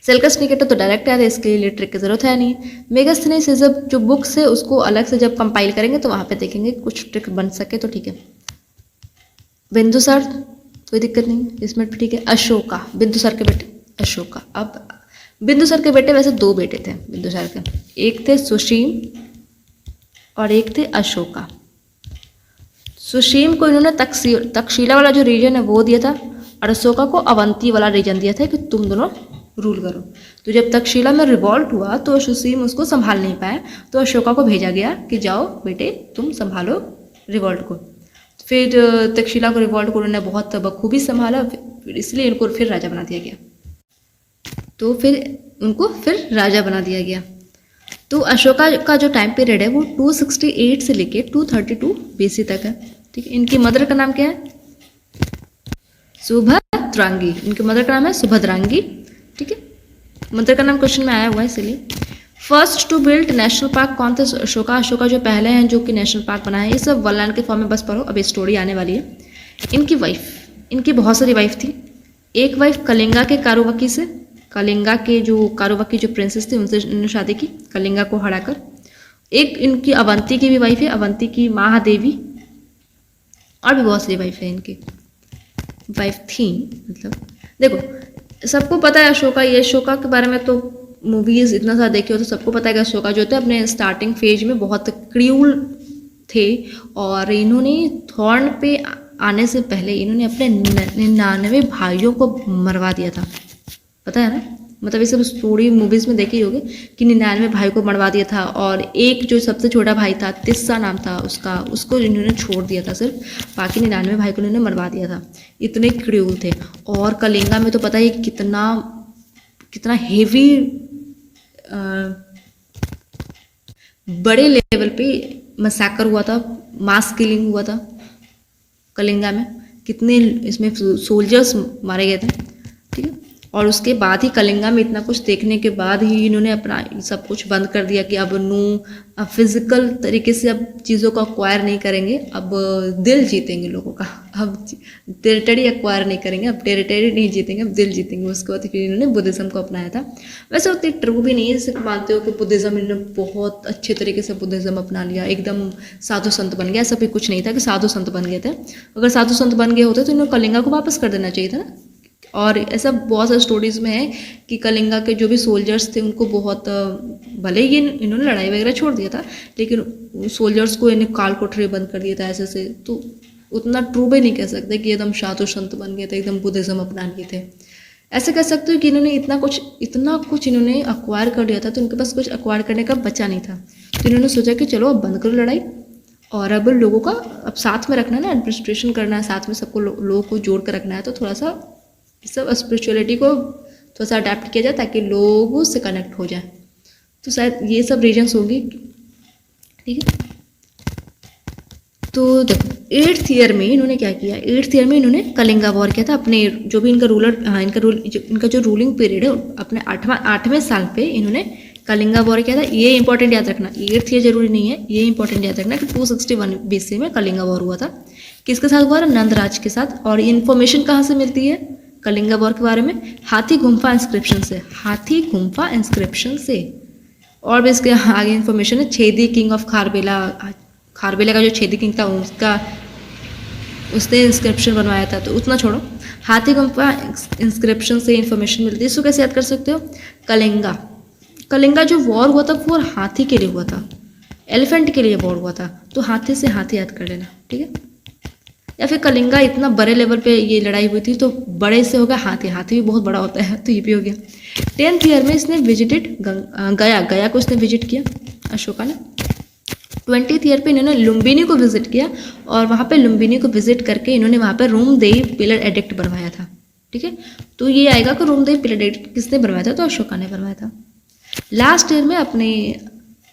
सेल्कस निकेटर तो डायरेक्ट याद है, इसके लिए ट्रिक की जरूरत है नहीं। मेगास्थनीज से जब जो बुक्स है उसको अलग से जब कंपाइल करेंगे तो वहाँ पे देखेंगे कुछ ट्रिक बन सके तो ठीक है। बिंदुसार कोई दिक्कत नहीं है इसमें, ठीक है। अशोका, बिंदुसार के बेटे अशोका। अब बिंदुसार के बेटे वैसे दो बेटे थे बिंदुसार के, एक थे सुशीम और एक थे अशोका। सुशीम को इन्होंने तक्षशिला वाला जो रीजन है वो दिया था, और अशोका को अवंती वाला रीजन दिया था कि तुम दोनों रूल करो। तो जब तक्षशिला में रिवॉल्ट हुआ तो सुशीम उसको संभाल नहीं पाया, तो अशोका को भेजा गया कि जाओ बेटे तुम संभालो रिवॉल्ट को। फिर तक्षशिला को रिवॉल्ट को उन्होंने बहुत बखूबी संभाला, इसलिए इनको फिर राजा बना दिया गया। तो फिर उनको फिर राजा बना दिया गया। तो अशोका का जो टाइम पीरियड है वो 268 से लेके 232 BC तक है, ठीक है। इनकी मदर का नाम क्या है? सुभद्रांगी। इनकी मदर का नाम है सुभद्रांगी, ठीक है। मदर का नाम क्वेश्चन में आया हुआ है इसलिए। First to build national park कौन थे? अशोका। अशोका जो पहले हैं जो कि नेशनल पार्क बनाया है। ये सब वन लाइन के फॉर्म में बस पढ़ो, अब स्टोरी आने वाली है। इनकी वाइफ, इनकी बहुत सारी वाइफ थी। एक वाइफ कलिंगा के कारुवकी से, कलिंगा के जो कारुवकी जो प्रिंसेस थी उनसे इन्होंने शादी की, कलिंगा को हराकर। एक इनकी अवंती की भी वाइफ है, अवंती की महादेवी, और भी बहुत सारी वाइफ है इनकी, वाइफ थी मतलब। देखो सबको पता है अशोका, ये अशोका के बारे में तो मूवीज़ इतना सा देखे हो तो सबको पता है कि अशोका जो थे अपने स्टार्टिंग फेज में बहुत क्रूल थे, और इन्होंने थॉर्न पे आने से पहले इन्होंने अपने 99 भाइयों को मरवा दिया था, पता है ना। मतलब ये सब स्टोरी मूवीज़ में देखी होगी कि 99 भाई को मरवा दिया था, और एक जो सबसे छोटा भाई था, तिस्सा नाम था उसका, उसको इन्होंने छोड़ दिया था सिर्फ, बाकी 99 भाई को इन्होंने मरवा दिया था। इतने क्रूर थे। और कलिंगा में तो पता ही कितना कितना हेवी बड़े लेवल पे मसैकर हुआ था, मास किलिंग हुआ था कलिंगा में, कितने इसमें सोल्जर्स मारे गए थे, ठीक है। और उसके बाद ही कलिंगा में इतना कुछ देखने के बाद ही इन्होंने अपना सब कुछ बंद कर दिया कि अब अब फिजिकल तरीके से अब चीज़ों को अक्वायर नहीं करेंगे, अब दिल जीतेंगे लोगों का, अब टेरिटरी अक्वायर नहीं करेंगे, अब टेरिटरी नहीं जीतेंगे, अब दिल जीतेंगे। उसके बाद फिर इन्होंने बुद्धिज़्म को अपनाया था। वैसे उतनी ट्रू भी नहीं है जैसे मानते हो कि बुद्धिज़्म इन्होंने बहुत अच्छे तरीके से बुद्धिज़्म अपना लिया, एकदम साधु संत बन गया, ऐसा भी कुछ नहीं था कि साधु संत बन गए थे। अगर साधु संत बन गए होते तो इन्होंने कलिंगा को वापस कर देना चाहिए था ना। और ऐसा बहुत सारे स्टोरीज़ में है कि कलिंगा के जो भी सोल्जर्स थे उनको बहुत, भले ही इन्होंने लड़ाई वगैरह छोड़ दिया था, लेकिन सोल्जर्स को इन्हें काल कोठरी बंद कर दिया था ऐसे से, तो उतना ट्रू भी नहीं कह सकते कि एकदम साधु संत बन गए थे, एकदम बुद्धिज़्म अपना लिए थे। ऐसे कह सकते हो कि इन्होंने इतना कुछ इन्होंने अक्वायर कर लिया था, तो उनके पास कुछ अक्वायर करने का बचा नहीं था। तो इन्होंने सोचा कि चलो अब बंद करो लड़ाई, और अब लोगों का अब साथ में रखना है ना, एडमिनिस्ट्रेशन करना है, साथ में सबको लोगों को जोड़ कर रखना है, तो थोड़ा सा सब स्पिरिचुअलिटी को थोड़ा सा अडेप्ट किया जाए ताकि लोगों से कनेक्ट हो जाए। तो शायद ये सब रीजन्स होंगी, ठीक है। तो देखो 8th ईयर में इन्होंने क्या किया, 8th ईयर में इन्होंने कलिंगा वॉर किया था। अपने जो भी इनका रूलर, हाँ इनका जो रूलिंग पीरियड है, अपने 8वें साल पे इन्होंने कलिंगा वॉर किया था। ये इंपॉर्टेंट याद रखना, 8th ईयर जरूरी नहीं है, ये इंपॉर्टेंट याद रखना कि 261 BC में कलिंगा वॉर हुआ था। किसके साथ हुआ था? नंदराज के साथ। और इन्फॉर्मेशन कहाँ से मिलती है कलिंगा वॉर के बारे में? हाथी गुम्फा इंस्क्रिप्शन से, हाथी गुम्फा इंस्क्रिप्शन से। और भी इसके आगे इन्फॉर्मेशन है, छेदी किंग ऑफ खारबेला, खारबेला का जो छेदी किंग था उसने इंस्क्रिप्शन बनवाया था, तो उतना छोड़ो। हाथी गुम्फा इंस्क्रिप्शन से इन्फॉर्मेशन मिलती है। इसको कैसे याद कर सकते हो? कलिंगा जो वॉर हुआ था वो हाथी के लिए हुआ था, एलिफेंट के लिए वॉर हुआ था, तो हाथी से हाथी याद कर लेना, ठीक है। या फिर कलिंगा इतना बड़े लेवल पे ये लड़ाई हुई थी, तो बड़े से हो गया हाथी, हाथी भी बहुत बड़ा होता है, तो ये भी हो गया। 10th ईयर में इसने विजिटेड गया को इसने विजिट किया अशोका ने। 20th ईयर पे इन्होंने लुम्बिनी को विजिट किया, और वहाँ पे लुम्बिनी को विजिट करके इन्होंने वहाँ पे रूमदेई पिलर एडिक्ट बनवाया था, ठीक है। तो ये आएगा कि रूमदेई पिलर एडिक्ट किसने बनवाया था? तो अशोका ने बनवाया था। लास्ट ईयर में, अपने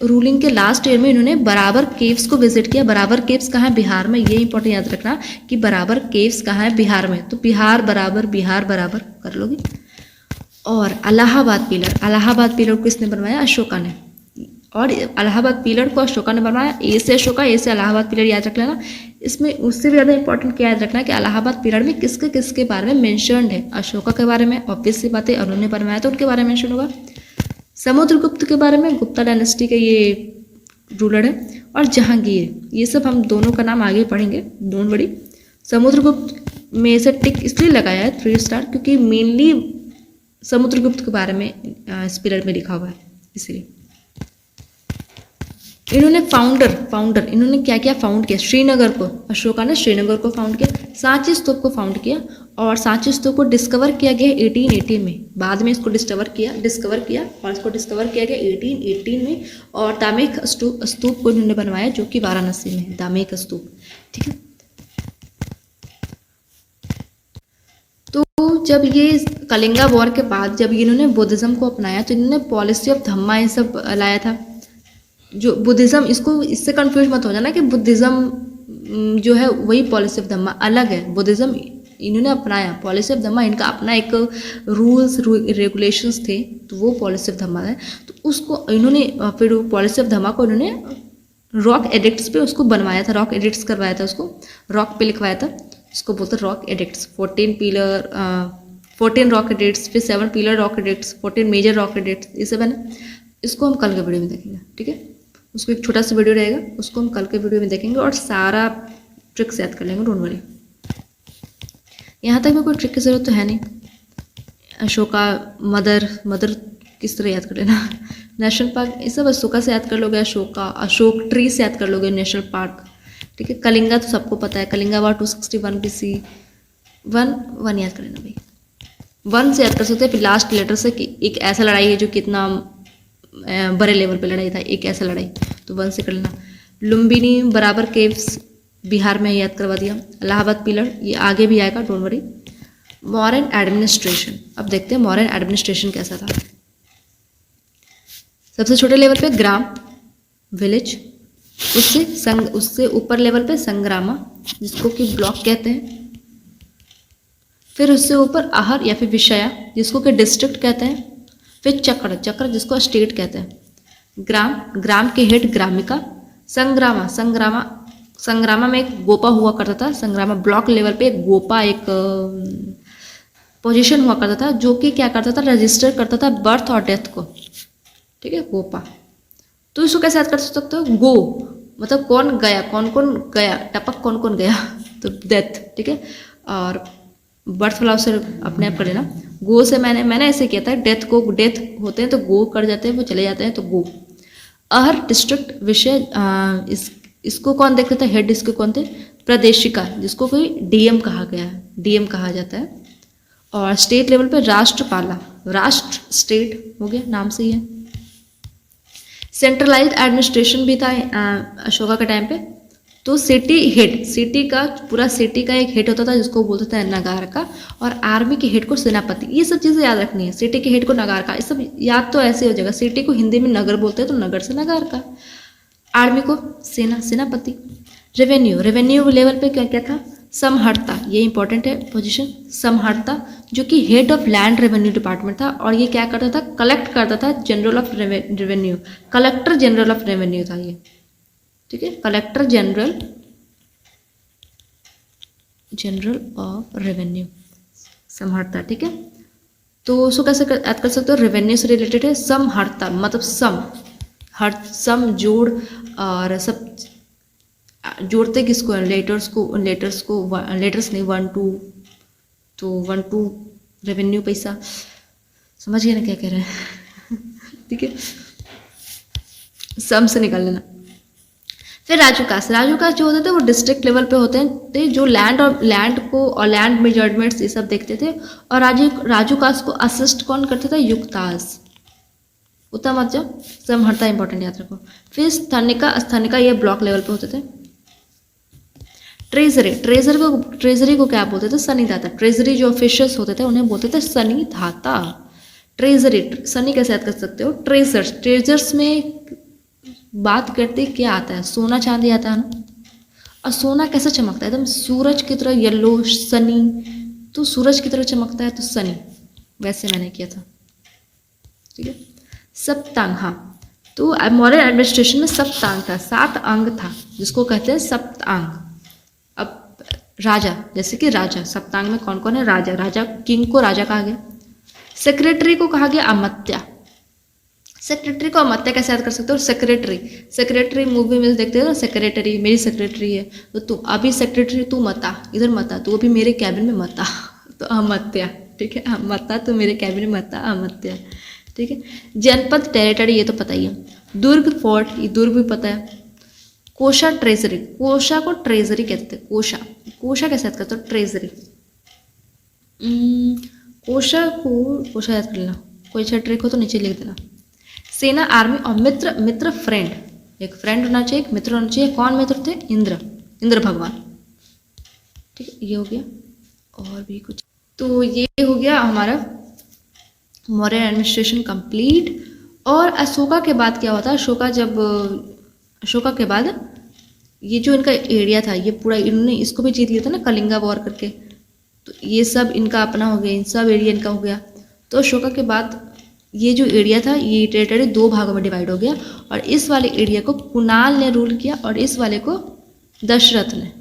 रूलिंग के लास्ट ईयर में इन्होंने बराबर केव्स को विजिट किया। बराबर केव्स कहाँ है? बिहार में। ये इंपॉर्टेंट याद रखना कि बराबर केव्स कहाँ है? बिहार में। तो बिहार बराबर कर लोगे। और इलाहाबाद पिलर को किसने बनवाया? अशोका ने। और इलाहाबाद पिलर को अशोका ने बनवाया। ए से अशोका, ए से इलाहाबाद पिलर याद रख लेना। इसमें उससे भी ज़्यादा इंपॉर्टेंट क्या याद रखना कि इलाहाबाद पिलर में किसके किसके बारे में मेंशन्ड है? अशोका के बारे में, ऑब्वियस सी बात है, उन्होंने बनवाया तो उनके बारे में मेंशन होगा। समुद्रगुप्त के बारे में, गुप्ता डायनेस्टी के ये रूलर है। और जहांगीर, ये सब हम दोनों का नाम आगे पढ़ेंगे, डोंट वरी। समुद्रगुप्त में से टिक इसलिए लगाया है 3 स्टार, क्योंकि मेनली समुद्रगुप्त के बारे में इस पीरियड में लिखा हुआ है, इसलिए। इन्होंने फाउंडर इन्होंने क्या क्या फाउंड किया? श्रीनगर को, अशोका ने श्रीनगर को फाउंड किया। सांची स्तूप को फाउंड किया, और सांची स्तूप को डिस्कवर किया गया 1818 में। बाद में इसको डिस्कवर किया और इसको डिस्कवर किया गया 1818 में। और दामेक स्तूप को इन्होंने बनवाया, जो कि वाराणसी में है, दामेक स्तूप, ठीक है। तो जब ये कलिंगा वॉर के बाद जब इन्होंने बुद्धिज्म को अपनाया, तो इन्होंने पॉलिसी ऑफ धम्मा ये सब लाया था। जो बुद्धिज्म, इसको इससे कंफ्यूज मत हो जाना कि बुद्धिज्म जो है वही पॉलिसी ऑफ धम्मा अलग है। बुद्धिज्म इन्होंने अपनाया, पॉलिसी ऑफ धम्मा इनका अपना एक रूल्स रेगुलेशंस थे, तो वो पॉलिसी ऑफ धम्मा है। तो उसको इन्होंने फिर पॉलिसी ऑफ धम्मा को इन्होंने रॉक एडिक्ट्स पे उसको बनवाया था, रॉक एडिक्ट्स करवाया था, उसको रॉक पे लिखवाया था। इसको बोलते हैं रॉक एडिक्ट्स। 14 रॉक एडिक्ट्स, फिर 7 pillar rock edicts, 14 major rock edicts, ये सब है ना। इसको हम कल के वीडियो में देखेंगे, ठीक है। उसको एक छोटा सा वीडियो रहेगा, उसको हम कल के वीडियो में देखेंगे और सारा ट्रिक्स याद कर लेंगे, डोंट वरी। यहाँ तक में कोई ट्रिक की ज़रूरत तो है नहीं। अशोका, मदर किस तरह याद कर लेना। नेशनल पार्क ये सब अशोका से याद कर लोगे, अशोक ट्री से याद कर लोगे, नेशनल पार्क, ठीक है। कलिंगा तो सबको पता है, कलिंगा वार 261 BC। वन याद कर लेना भाई, वन से याद कर सकते हैं। फिर लास्ट लेटर से कि एक ऐसा लड़ाई है जो कितना बड़े लेवल पे लड़ाई था, एक ऐसा लड़ाई, तो वन से कर लेना। लुम्बिनी बराबर केव्स बिहार में याद करवा दिया। इलाहाबाद पिलर ये आगे भी आएगा, डोंट वरी। मॉडर्न एडमिनिस्ट्रेशन, अब देखते हैं मॉडर्न एडमिनिस्ट्रेशन कैसा था। सबसे छोटे लेवल पे ग्राम, विलेज, उससे ऊपर लेवल पे संग्रामा, जिसको कि ब्लॉक कहते हैं। फिर उससे ऊपर आहर या फिर विषया, जिसको कि डिस्ट्रिक्ट कहते हैं। फिर चक्र जिसको स्टेट कहते हैं। ग्राम के हेड ग्रामिका। संग्रामा में एक गोपा हुआ करता था। संग्रामा ब्लॉक लेवल पे एक गोपा, एक पोजीशन हुआ करता था, जो कि क्या करता था, रजिस्टर करता था बर्थ और डेथ को, ठीक है, गोपा। तो इसको कैसे याद कर सकते हो, गो मतलब कौन गया, कौन कौन गया, टपक कौन कौन गया, तो डेथ, ठीक है। और बर्थ वाला उसे अपने आप कर लेना। गो से मैंने ऐसे किया था, डेथ होते हैं तो गो कर जाते हैं, वो चले जाते हैं तो गो। अहर डिस्ट्रिक्ट विषय, इसको कौन देखते थे, हेड इसके कौन थे, प्रादेशिका, जिसको कोई डीएम कहा गया है, डीएम कहा जाता है। और स्टेट लेवल पे राष्ट्रपाला, राष्ट्र स्टेट हो गया, नाम से ही है। सेंट्रलाइज्ड एडमिनिस्ट्रेशन भी था अशोका के टाइम पे। तो सिटी का एक हेड होता था, जिसको बोलते थे नगारका, और आर्मी के हेड को सेनापति। ये सब चीज़ें याद रखनी है। सिटी के हेड को नगारका, ये सब याद तो ऐसे हो जाएगा। सिटी को हिंदी में नगर बोलते हैं, तो नगर से नगारका। आर्मी को सेनापति। रेवेन्यू लेवल पे क्या क्या था, समहर्ता, ये इंपॉर्टेंट है पोजीशन, समहर्ता, जो कि head of land revenue department था। और ये क्या करता था, कलेक्ट करता था, general of revenue, collector general of revenue था ये, ठीक है। कलेक्टर जनरल ऑफ रेवेन्यू समहर्ता, ठीक है। तो उसको कैसे याद कर सकते हो, रेवेन्यू से रिलेटेड है। समहर्ता मतलब सम जोड़, और सब जोड़ते किसको है, लेटर्स नहीं, 1 2, तो 1 2 रेवेन्यू पैसा, समझ गए ना क्या कह रहे हैं, ठीक है। सम से निकाल लेना। फिर राजूकास जो होते थे वो डिस्ट्रिक्ट लेवल पे होते हैं, जो लैंड मेजरमेंट्स ये सब देखते थे। और राजूकास को असिस्ट कौन करते थे, युक्तास। उतना मत जाओ, समहर्ता इंपॉर्टेंट याद रखो। फिर स्थानिका ये ब्लॉक लेवल पे होते थे। ट्रेजरी को क्या बोलते थे, सन्निधाता। ट्रेजरी जो ऑफिशियल्स होते थे उन्हें बोलते थे सन्निधाता। ट्रेजरी, सनी कैसे याद कर सकते हो, ट्रेजर्स में बात करते क्या आता है, सोना चांदी आता है ना। और सोना कैसे चमकता है, एकदम सूरज की तरह, येलो सनी, तो सूरज की तरह चमकता है तो सनी, वैसे मैंने किया था, ठीक है। सप्तांग, हाँ, तो मॉडर्न एडमिनिस्ट्रेशन में सप्तांग था, 7 अंग था, जिसको कहते हैं सप्तांग। अब राजा, जैसे कि राजा, सप्तांग में कौन कौन है, राजा किंग को राजा कहा गया। सेक्रेटरी को कहा गया अमात्य। सेक्रेटरी को अमात्य कैसे याद कर सकते हो, सेक्रेटरी मूवी में देखते हो ना, सेक्रेटरी मेरी सेक्रेटरी है, तो तू अभी सेक्रेटरी, तू मता इधर मता, तू अभी मेरे कैबिन में मता, तो अमात्य, ठीक है, मता तो मेरे कैबिन में मता, अमात्य, ठीक है। जनपद टेरिटरी ये तो पता ही है। दुर्ग फोर्ट, ये दुर्ग भी पता है। कोषा ट्रेजरी, कोषा को ट्रेजरी कहते हैं, कोषा कैसे याद करते हो, ट्रेजरी। कोषा याद कर लेना, कोई अच्छा ट्रिक हो तो नीचे लिख देना। सेना, आर्मी और मित्र फ्रेंड, एक फ्रेंड होना चाहिए, एक मित्र होना चाहिए। कौन मित्र थे, इंद्र भगवान, ठीक है। ये हो गया, और भी कुछ, तो ये हो गया हमारा मौर्य एडमिनिस्ट्रेशन कंप्लीट। और अशोका के बाद क्या हुआ था, अशोका के बाद ये जो इनका एरिया था, ये पूरा इन्होंने इसको भी जीत लिया था ना, कलिंगा वॉर करके, तो ये सब इनका अपना हो गया, इन सब एरिया इनका हो गया। तो अशोका के बाद ये जो एरिया था, ये टेरिटरी 2 भागों में डिवाइड हो गया, और इस वाले एरिया को कुणाल ने रूल किया, और इस वाले को दशरथ ने।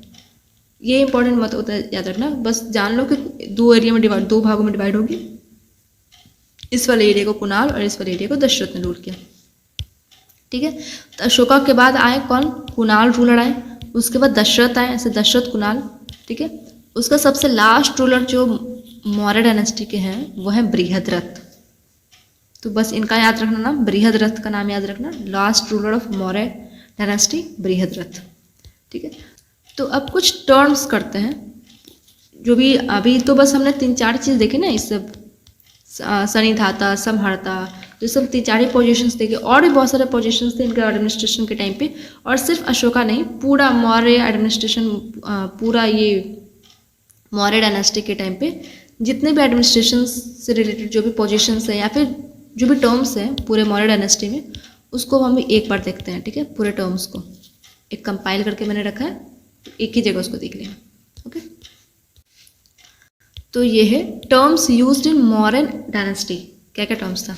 ये इंपॉर्टेंट मत होता है, याद रखना, बस जान लो कि 2 भागों में डिवाइड होगी। इस वाले एरिया को कुणाल और इस वाले एरिया को दशरथ ने रूल किया, ठीक। ठीक है। तो अशोका के बाद आए कौन, कुणाल रूलर आए, उसके बाद दशरथ आए, ऐसे दशरथ कुणाल, ठीक है। उसका सबसे लास्ट रूलर जो मौर्य डायनेस्टी के हैं वो है बृहद्रथ। तो बस इनका याद रखना नाम, बृहद्रथ का नाम याद रखना, last ruler of Maurya dynasty Brihadratha, ठीक है। तो अब कुछ टर्म्स करते हैं, जो भी अभी तो बस हमने 3-4 चीज़ देखी ना, इस सब सनिधाता, समहर्ता, तो सब 3-4 ही पोजिशंस देखे, और भी बहुत सारे पोजिशंस थे इनके एडमिनिस्ट्रेशन के टाइम पे। और सिर्फ अशोका नहीं, पूरा मौर्य एडमिनिस्ट्रेशन, पूरा ये मौर्य डायनेस्टी के टाइम पे जितने भी एडमिनिस्ट्रेशन से रिलेटेड जो भी पोजिशंस हैं या फिर जो भी टर्म्स हैं पूरे मौर्य डायनेस्टी में, उसको हम एक बार देखते हैं, ठीक है। पूरे टर्म्स को एक कंपाइल करके मैंने रखा है, एक ही जगह उसको देख लें, ओके। तो ये है terms used in Maurya dynasty. क्या क्या टर्म्स था,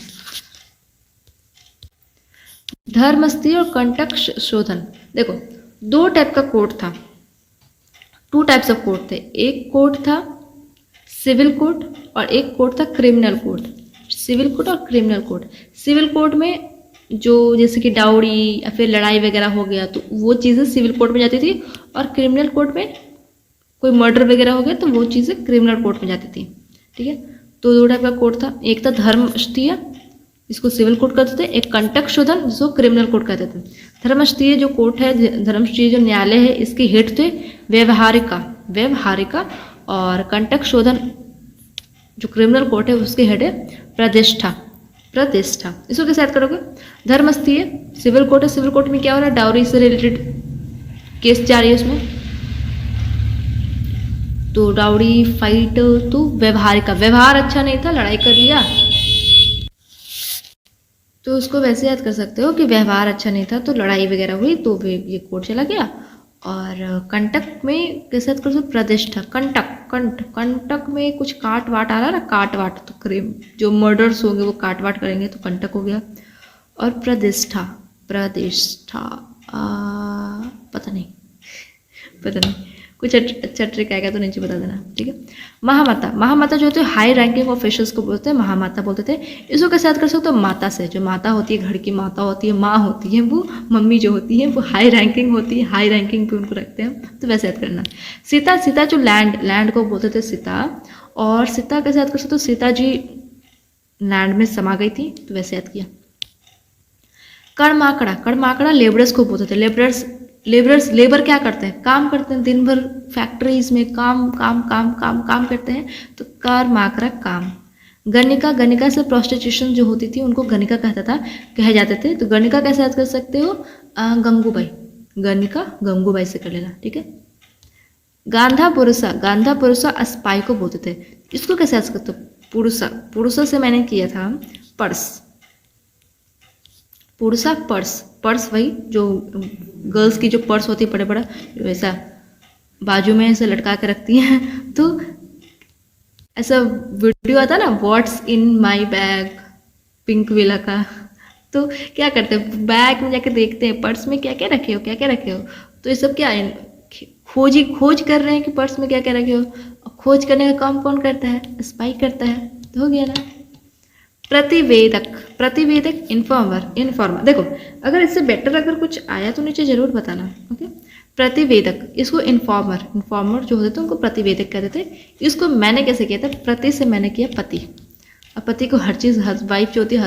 धर्मस्थी और कंटक शोधन। देखो 2 टाइप का कोड था, 2 टाइप्स ऑफ कोड थे। एक कोड था सिविल कोड और एक कोड था क्रिमिनल कोड। सिविल कोड और क्रिमिनल कोड, सिविल कोड में जो जैसे कि डाउरी या फिर लड़ाई वगैरह हो गया तो वो चीज़ें सिविल कोड में जाती थी, और क्रिमिनल कोड में कोई मर्डर वगैरह हो गया तो वो चीज़ें क्रिमिनल कोड में जाती थी, ठीक है। तो 2 टाइप का कोड था, एक था धर्मस्थीय, इसको सिविल कोड कहते थे, एक कंटक शोधन जिसको क्रिमिनल कोड कहते थे। धर्मस्थीय जो कोर्ट है, धर्मस्थीय जो न्यायालय है, इसके हेड थे व्यवहारिका, और कंटक शोधन जो क्रिमिनल कोर्ट है उसके हेड है प्रतिष्ठा। इसको कैसे याद करोगे, धर्मस्थीय सिविल कोर्ट है, सिविल कोर्ट में क्या हो रहा है, डाउरी से रिलेटेड केस जा रही है उसमें, तो डाउरी फाइट, तो व्यवहारिका, व्यवहार अच्छा नहीं था, लड़ाई कर लिया, तो उसको वैसे याद कर सकते हो कि व्यवहार अच्छा नहीं था तो लड़ाई वगैरह हुई तो ये कोर्ट चला गया। और कंटक में कैसे याद कर सकते, प्रतिष्ठा, कंटक में कुछ काट वाट आ रहा ना, काट वाट, तो क्रिम जो मर्डर्स होंगे वो काट वाट करेंगे तो कंटक हो गया। और प्रतिष्ठा पता नहीं कुछ अच्छा ट्रिक आएगा तो नीचे बता देना, ठीक है। महामाता जो होते हैं हाई रैंकिंग ऑफिशियल्स को बोलते हैं, महामाता बोलते थे। इसको कैसे याद कर सकते हो, माता से, जो माता होती है, घर की माता होती है, माँ होती है, वो मम्मी जो होती है वो हाई रैंकिंग होती है, हाई रैंकिंग पे उनको रखते हैं, तो वैसे याद करना। सीता जो लैंड को बोलते थे सीता, और सीता कैसे याद कर सकते हो, सीता जी लैंड में समा गई थी, तो वैसे याद किया। कर्माकड़ा लेबरर्स को बोलते थे, लेबर क्या करते हैं, काम करते हैं, दिन भर फैक्ट्रीज में काम करते हैं, तो कर्माकड़ा काम। गणिका से प्रोस्टिट्यूशन जो होती थी उनको गणिका कहे जाते थे, तो गणिका कैसे याद कर सकते हो, गंगूबाई, गणिका गंगूबाई से कर लेना, ठीक है। गांधा पुरुषा अस्पाई को बोलते थे, इसको कैसे याद सकते हो, पुरुषा से मैंने किया था पर्स वही जो गर्ल्स की जो पर्स होती है बड़े बड़ा, वैसा बाजू में ऐसे लटका के रखती हैं, तो ऐसा वीडियो आता ना, what's in my bag, pink villa का, तो क्या करते हैं, बैग में जाके देखते हैं पर्स में क्या क्या रखे हो, तो ये सब क्या है, खोज कर रहे हैं कि पर्स में क्या क्या रखे हो। खोज करने का काम कौन करता है, स्पाई करता है, तो हो गया ना। प्रतिवेदक इन्फॉर्मर, देखो अगर इससे बेटर अगर कुछ आया तो नीचे जरूर बताना, ओके। प्रतिवेदक, इसको इन्फॉर्मर जो होते थे उनको प्रतिवेदक कहते थे। इसको मैंने कैसे किया था, प्रति से मैंने किया पति। अब पति को हर चीज़, वाइफ जो होती है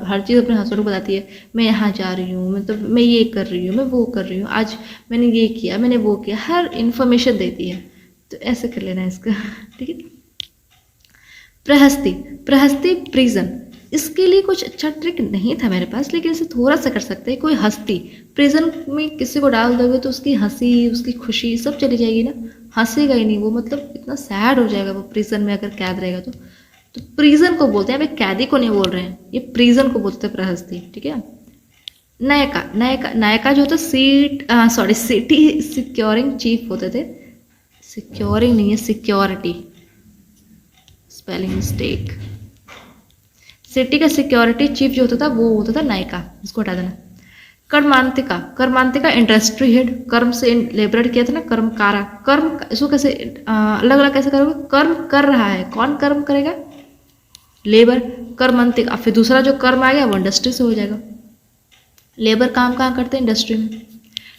हर चीज़ अपने हस्बैंड को बताती है, मैं यहाँ जा रही हूँ, मतलब मैं ये कर रही हूँ, मैं वो कर रही हूँ, आज मैंने ये किया, मैंने वो किया, हर इन्फॉर्मेशन देती है, तो ऐसे कर लेना इसका, ठीक है। प्रहस्ती प्रिजन, इसके लिए कुछ अच्छा ट्रिक नहीं था मेरे पास, लेकिन इसे थोड़ा सा कर सकते हैं। कोई हस्ती प्रिजन में किसी को डाल दोगे तो उसकी हंसी, उसकी खुशी सब चली जाएगी ना, हंसेगा ही नहीं वो, मतलब इतना सैड हो जाएगा वो प्रिजन में अगर कैद रहेगा तो प्रिजन को बोलते हैं, अभी कैदी को नहीं बोल रहे हैं, ये प्रिजन को बोलते हैं प्रहस्ती, ठीक है। नायका जो होता सिटी सिक्योरिंग चीफ होते थे, सिक्योरिंग नहीं है, सिक्योरिटी, स्पेलिंग मिस्टेक। सिटी का सिक्योरिटी चीफ जो होता था वो होता था नायका, इसको हटा देना। कर्मांतिका इंडस्ट्री हेड, कर्म से लेबरेट किया था ना, कर्मकारा, कर्म इसको कैसे अलग अलग कैसे करोगे, कर्म कर रहा है, कौन कर्म करेगा, लेबर। कर्मांतिका, फिर दूसरा जो कर्म आ गया वो इंडस्ट्री से हो जाएगा। लेबर काम कहाँ करते हैं? इंडस्ट्री में।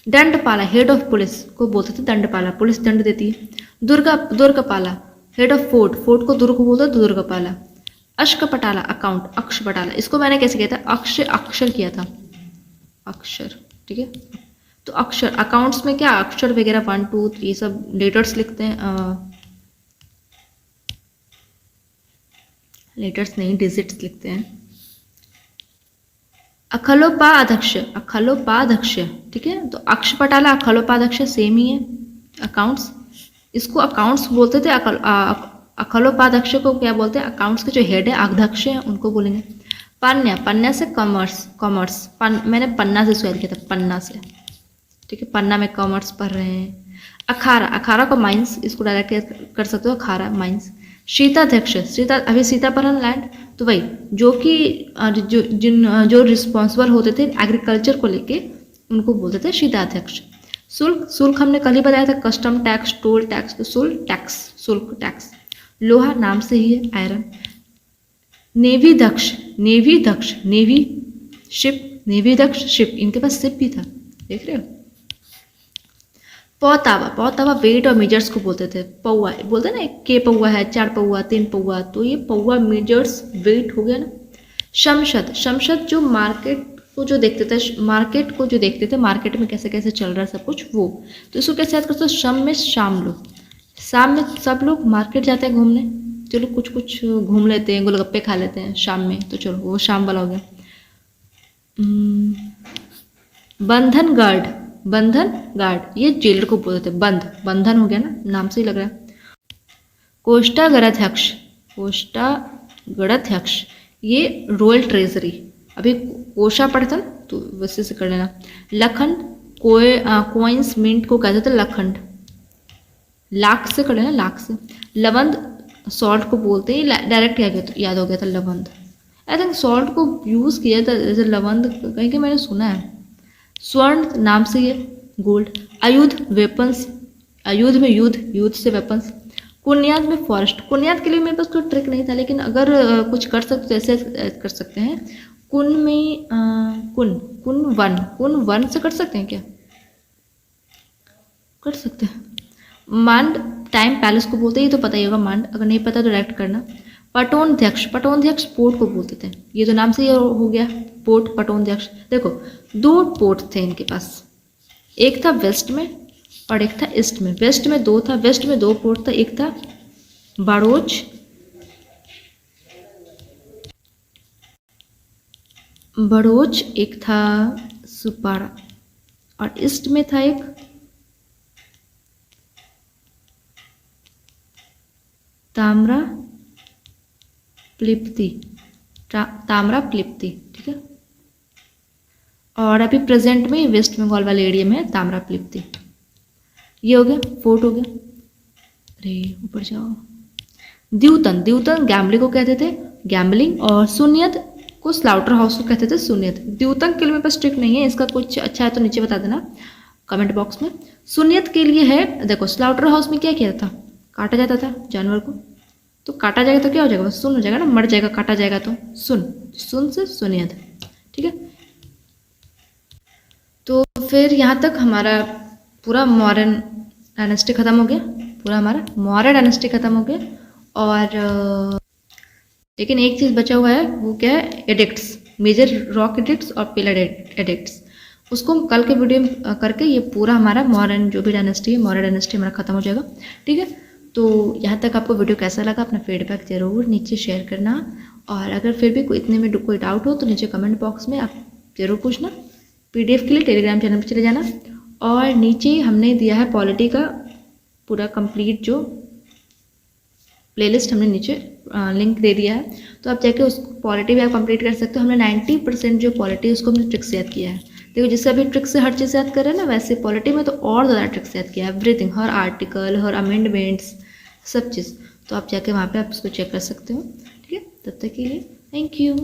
दंडपाला हेड ऑफ पुलिस को बोलते थे दंडपाला, पुलिस दंड देती है। दुर्गपाला हेड ऑफ फोर्ट, फोर्ट को दुर्ग बोलते हैं दुर्गपाला। अक्षपटाला अकाउंट, अक्षपटाला इसको मैंने कैसे किया था? अक्षर किया था, अक्षर, ठीक है। तो अक्षर अकाउंट्स में क्या अक्षर वगैरह 1 2 3 सब लेटर्स लिखते हैं, लेटर्स नहीं डिजिट्स लिखते हैं। अखलोपाध्यक्ष, अखलोपाध्यक्ष, ठीक है। तो अक्षपटाला अखलोपाध्यक्ष सेम ही है, अकाउंट्स। इसको अकाउंट्स बोलते थे। अखलोपाध्यक्ष को क्या बोलते हैं? अकाउंट्स के जो हेड है अध्यक्ष हैं उनको बोलेंगे। पन्या, पन्या से कॉमर्स, कॉमर्स मैंने पन्ना से स्वेर किया था, पन्ना से, ठीक है। पन्ना में कॉमर्स पढ़ रहे हैं। अखाड़ा, अखाड़ा को माइंस, इसको डायरेक्ट कर सकते हो अखाड़ा माइंस। शीताध्यक्ष, सीता अभी सीतापहरण लैंड, तो वही जो कि जो रिस्पॉन्सिबल होते थे एग्रीकल्चर को लेके उनको बोलते थे शीताध्यक्ष। शुल्क, शुल्क हमने कल ही बताया था, कस्टम टैक्स, टोल टैक्स, तो शुल्क टैक्स, शुल्क टैक्स। लोहा नाम से ही है, आयरन। नेवी दक्ष, नेवी दक्ष, नेवी शिप, नेवी दक्ष शिप, इनके पास शिप भी था, देख रहे हो। पौतावा, पौतावा वेट और मेजर्स को बोलते थे। पौवा बोलते ना, के पौवा है, 4 पौवा, 3 पौवा, तो ये पौवा मेजर्स वेट हो गया ना। शमशद, शमशद जो मार्केट को जो देखते थे, मार्केट को जो देखते थे, मार्केट में कैसे कैसे चल रहा है सब कुछ वो, तो इसको कैसे याद करते हो? शम में शाम लोग, शाम में सब लोग मार्केट जाते हैं घूमने, चलो कुछ कुछ घूम लेते हैं, गोलगप्पे खा लेते हैं शाम में, तो चलो वो शाम वाला हो गया। बंधन गार्ड, बंधन गार्ड ये जेलर को बोलते थे। बंध, बंधन हो गया ना, नाम से ही लग रहा है। कोष्ठागराध्यक्ष, कोष्ठागराध्यक्ष ये रॉयल ट्रेजरी, अभी कोषा पढ़ता ना तो वैसे से कर लेना। लखंड, कोइंस मिंट को कहते थे लखंड, लाख से कर लेना, लाख से। लवंद सॉल्ट को बोलते हैं, डायरेक्ट याद हो गया था लवंद। आई थिंक सॉल्ट को यूज़ किया था जैसे लवंद, कहीं कि मैंने सुना है। स्वर्ण नाम से ये गोल्ड। आयुध वेपन्स, आयुध में युद्ध, युद्ध से वेपन्स। कुन्याद में फॉरेस्ट, कुन्याद के लिए मेरे पास कोई ट्रिक नहीं था, लेकिन अगर कुछ कर सकते तो ऐसे कर सकते हैं। कुन में कुन वन, कुन वन से कर सकते हैं क्या? कर सकते हैं। मांड टाइम पैलेस को बोलते हैं, ये तो पता ही होगा मांड, अगर नहीं पता तो डायरेक्ट करना। पटोनध्यक्ष, पटोनध्यक्ष पोर्ट को बोलते थे, ये तो नाम से ही हो गया पोर्ट, पटोनध्यक्ष। देखो 2 पोर्ट थे इनके पास, एक था वेस्ट में और एक था ईस्ट में। वेस्ट में 2 था, वेस्ट में 2 पोर्ट था, एक था बड़ोच, बड़ोच, एक था सुपारा, और ईस्ट में था एक ताम्रा प्लिप्ति, ताम्रा प्लिप्ति, ठीक है। और अभी प्रेजेंट में वेस्ट बंगाल वाले एरिया में ताम्रा प्लिप्ति। ये हो गया, फोर्ट हो गया। अरे ऊपर जाओ। द्यूतन, द्यूतन गैम्बलिंग को कहते थे, गैम्बलिंग, और सुनियत को स्लाउटर हाउस को कहते थे, सुनियत। द्यूतन के लिए मेरे पास ट्रिक नहीं है, इसका कुछ अच्छा है तो नीचे बता देना कमेंट बॉक्स में। सुनियत के लिए है, देखो स्लाउटर हाउस में क्या किया था? काटा जाता था जानवर को, तो काटा जाएगा तो क्या हो जाएगा? सुन हो जाएगा ना, मर जाएगा, काटा जाएगा तो सुन, सुन से सुनियत, ठीक है। तो फिर यहाँ तक हमारा पूरा मौर्यन डायनेस्टी खत्म हो गया, पूरा हमारा मौर्य डायनेस्टी खत्म हो गया। और लेकिन एक चीज़ बचा हुआ है, वो क्या है? एडिक्ट्स, मेजर रॉक एडिक्ट्स और पिलर एडिक्ट्स। उसको हम कल के वीडियो में करके ये पूरा हमारा मौर्यन जो भी डायनेस्टी है, मौर्य डायनेस्टी हमारा खत्म हो जाएगा, ठीक है। तो यहाँ तक आपको वीडियो कैसा लगा, अपना फीडबैक ज़रूर नीचे शेयर करना, और अगर फिर भी कोई इतने में कोई डाउट हो तो नीचे कमेंट बॉक्स में आप ज़रूर पूछना। PDF के लिए टेलीग्राम चैनल पर चले जाना, और नीचे हमने दिया है पॉलिटी का पूरा कंप्लीट जो प्लेलिस्ट हमने नीचे लिंक दे दिया है, तो आप जाके उस पॉलिटी भी आप कंप्लीट कर सकते हो। हमने 90% जो पॉलिटी है उसको हमने ट्रिक से याद किया है। देखो जिससे अभी ट्रिक से हर चीज़ याद कर रहे हैं ना, वैसे पॉलिटी में तो और ज़्यादा ट्रिक से याद किया है, एवरीथिंग, हर आर्टिकल, हर अमेंडमेंट्स, सब चीज़। तो आप जाके वहाँ पे आप उसको चेक कर सकते हो, ठीक है। तब तक के लिए थैंक यू।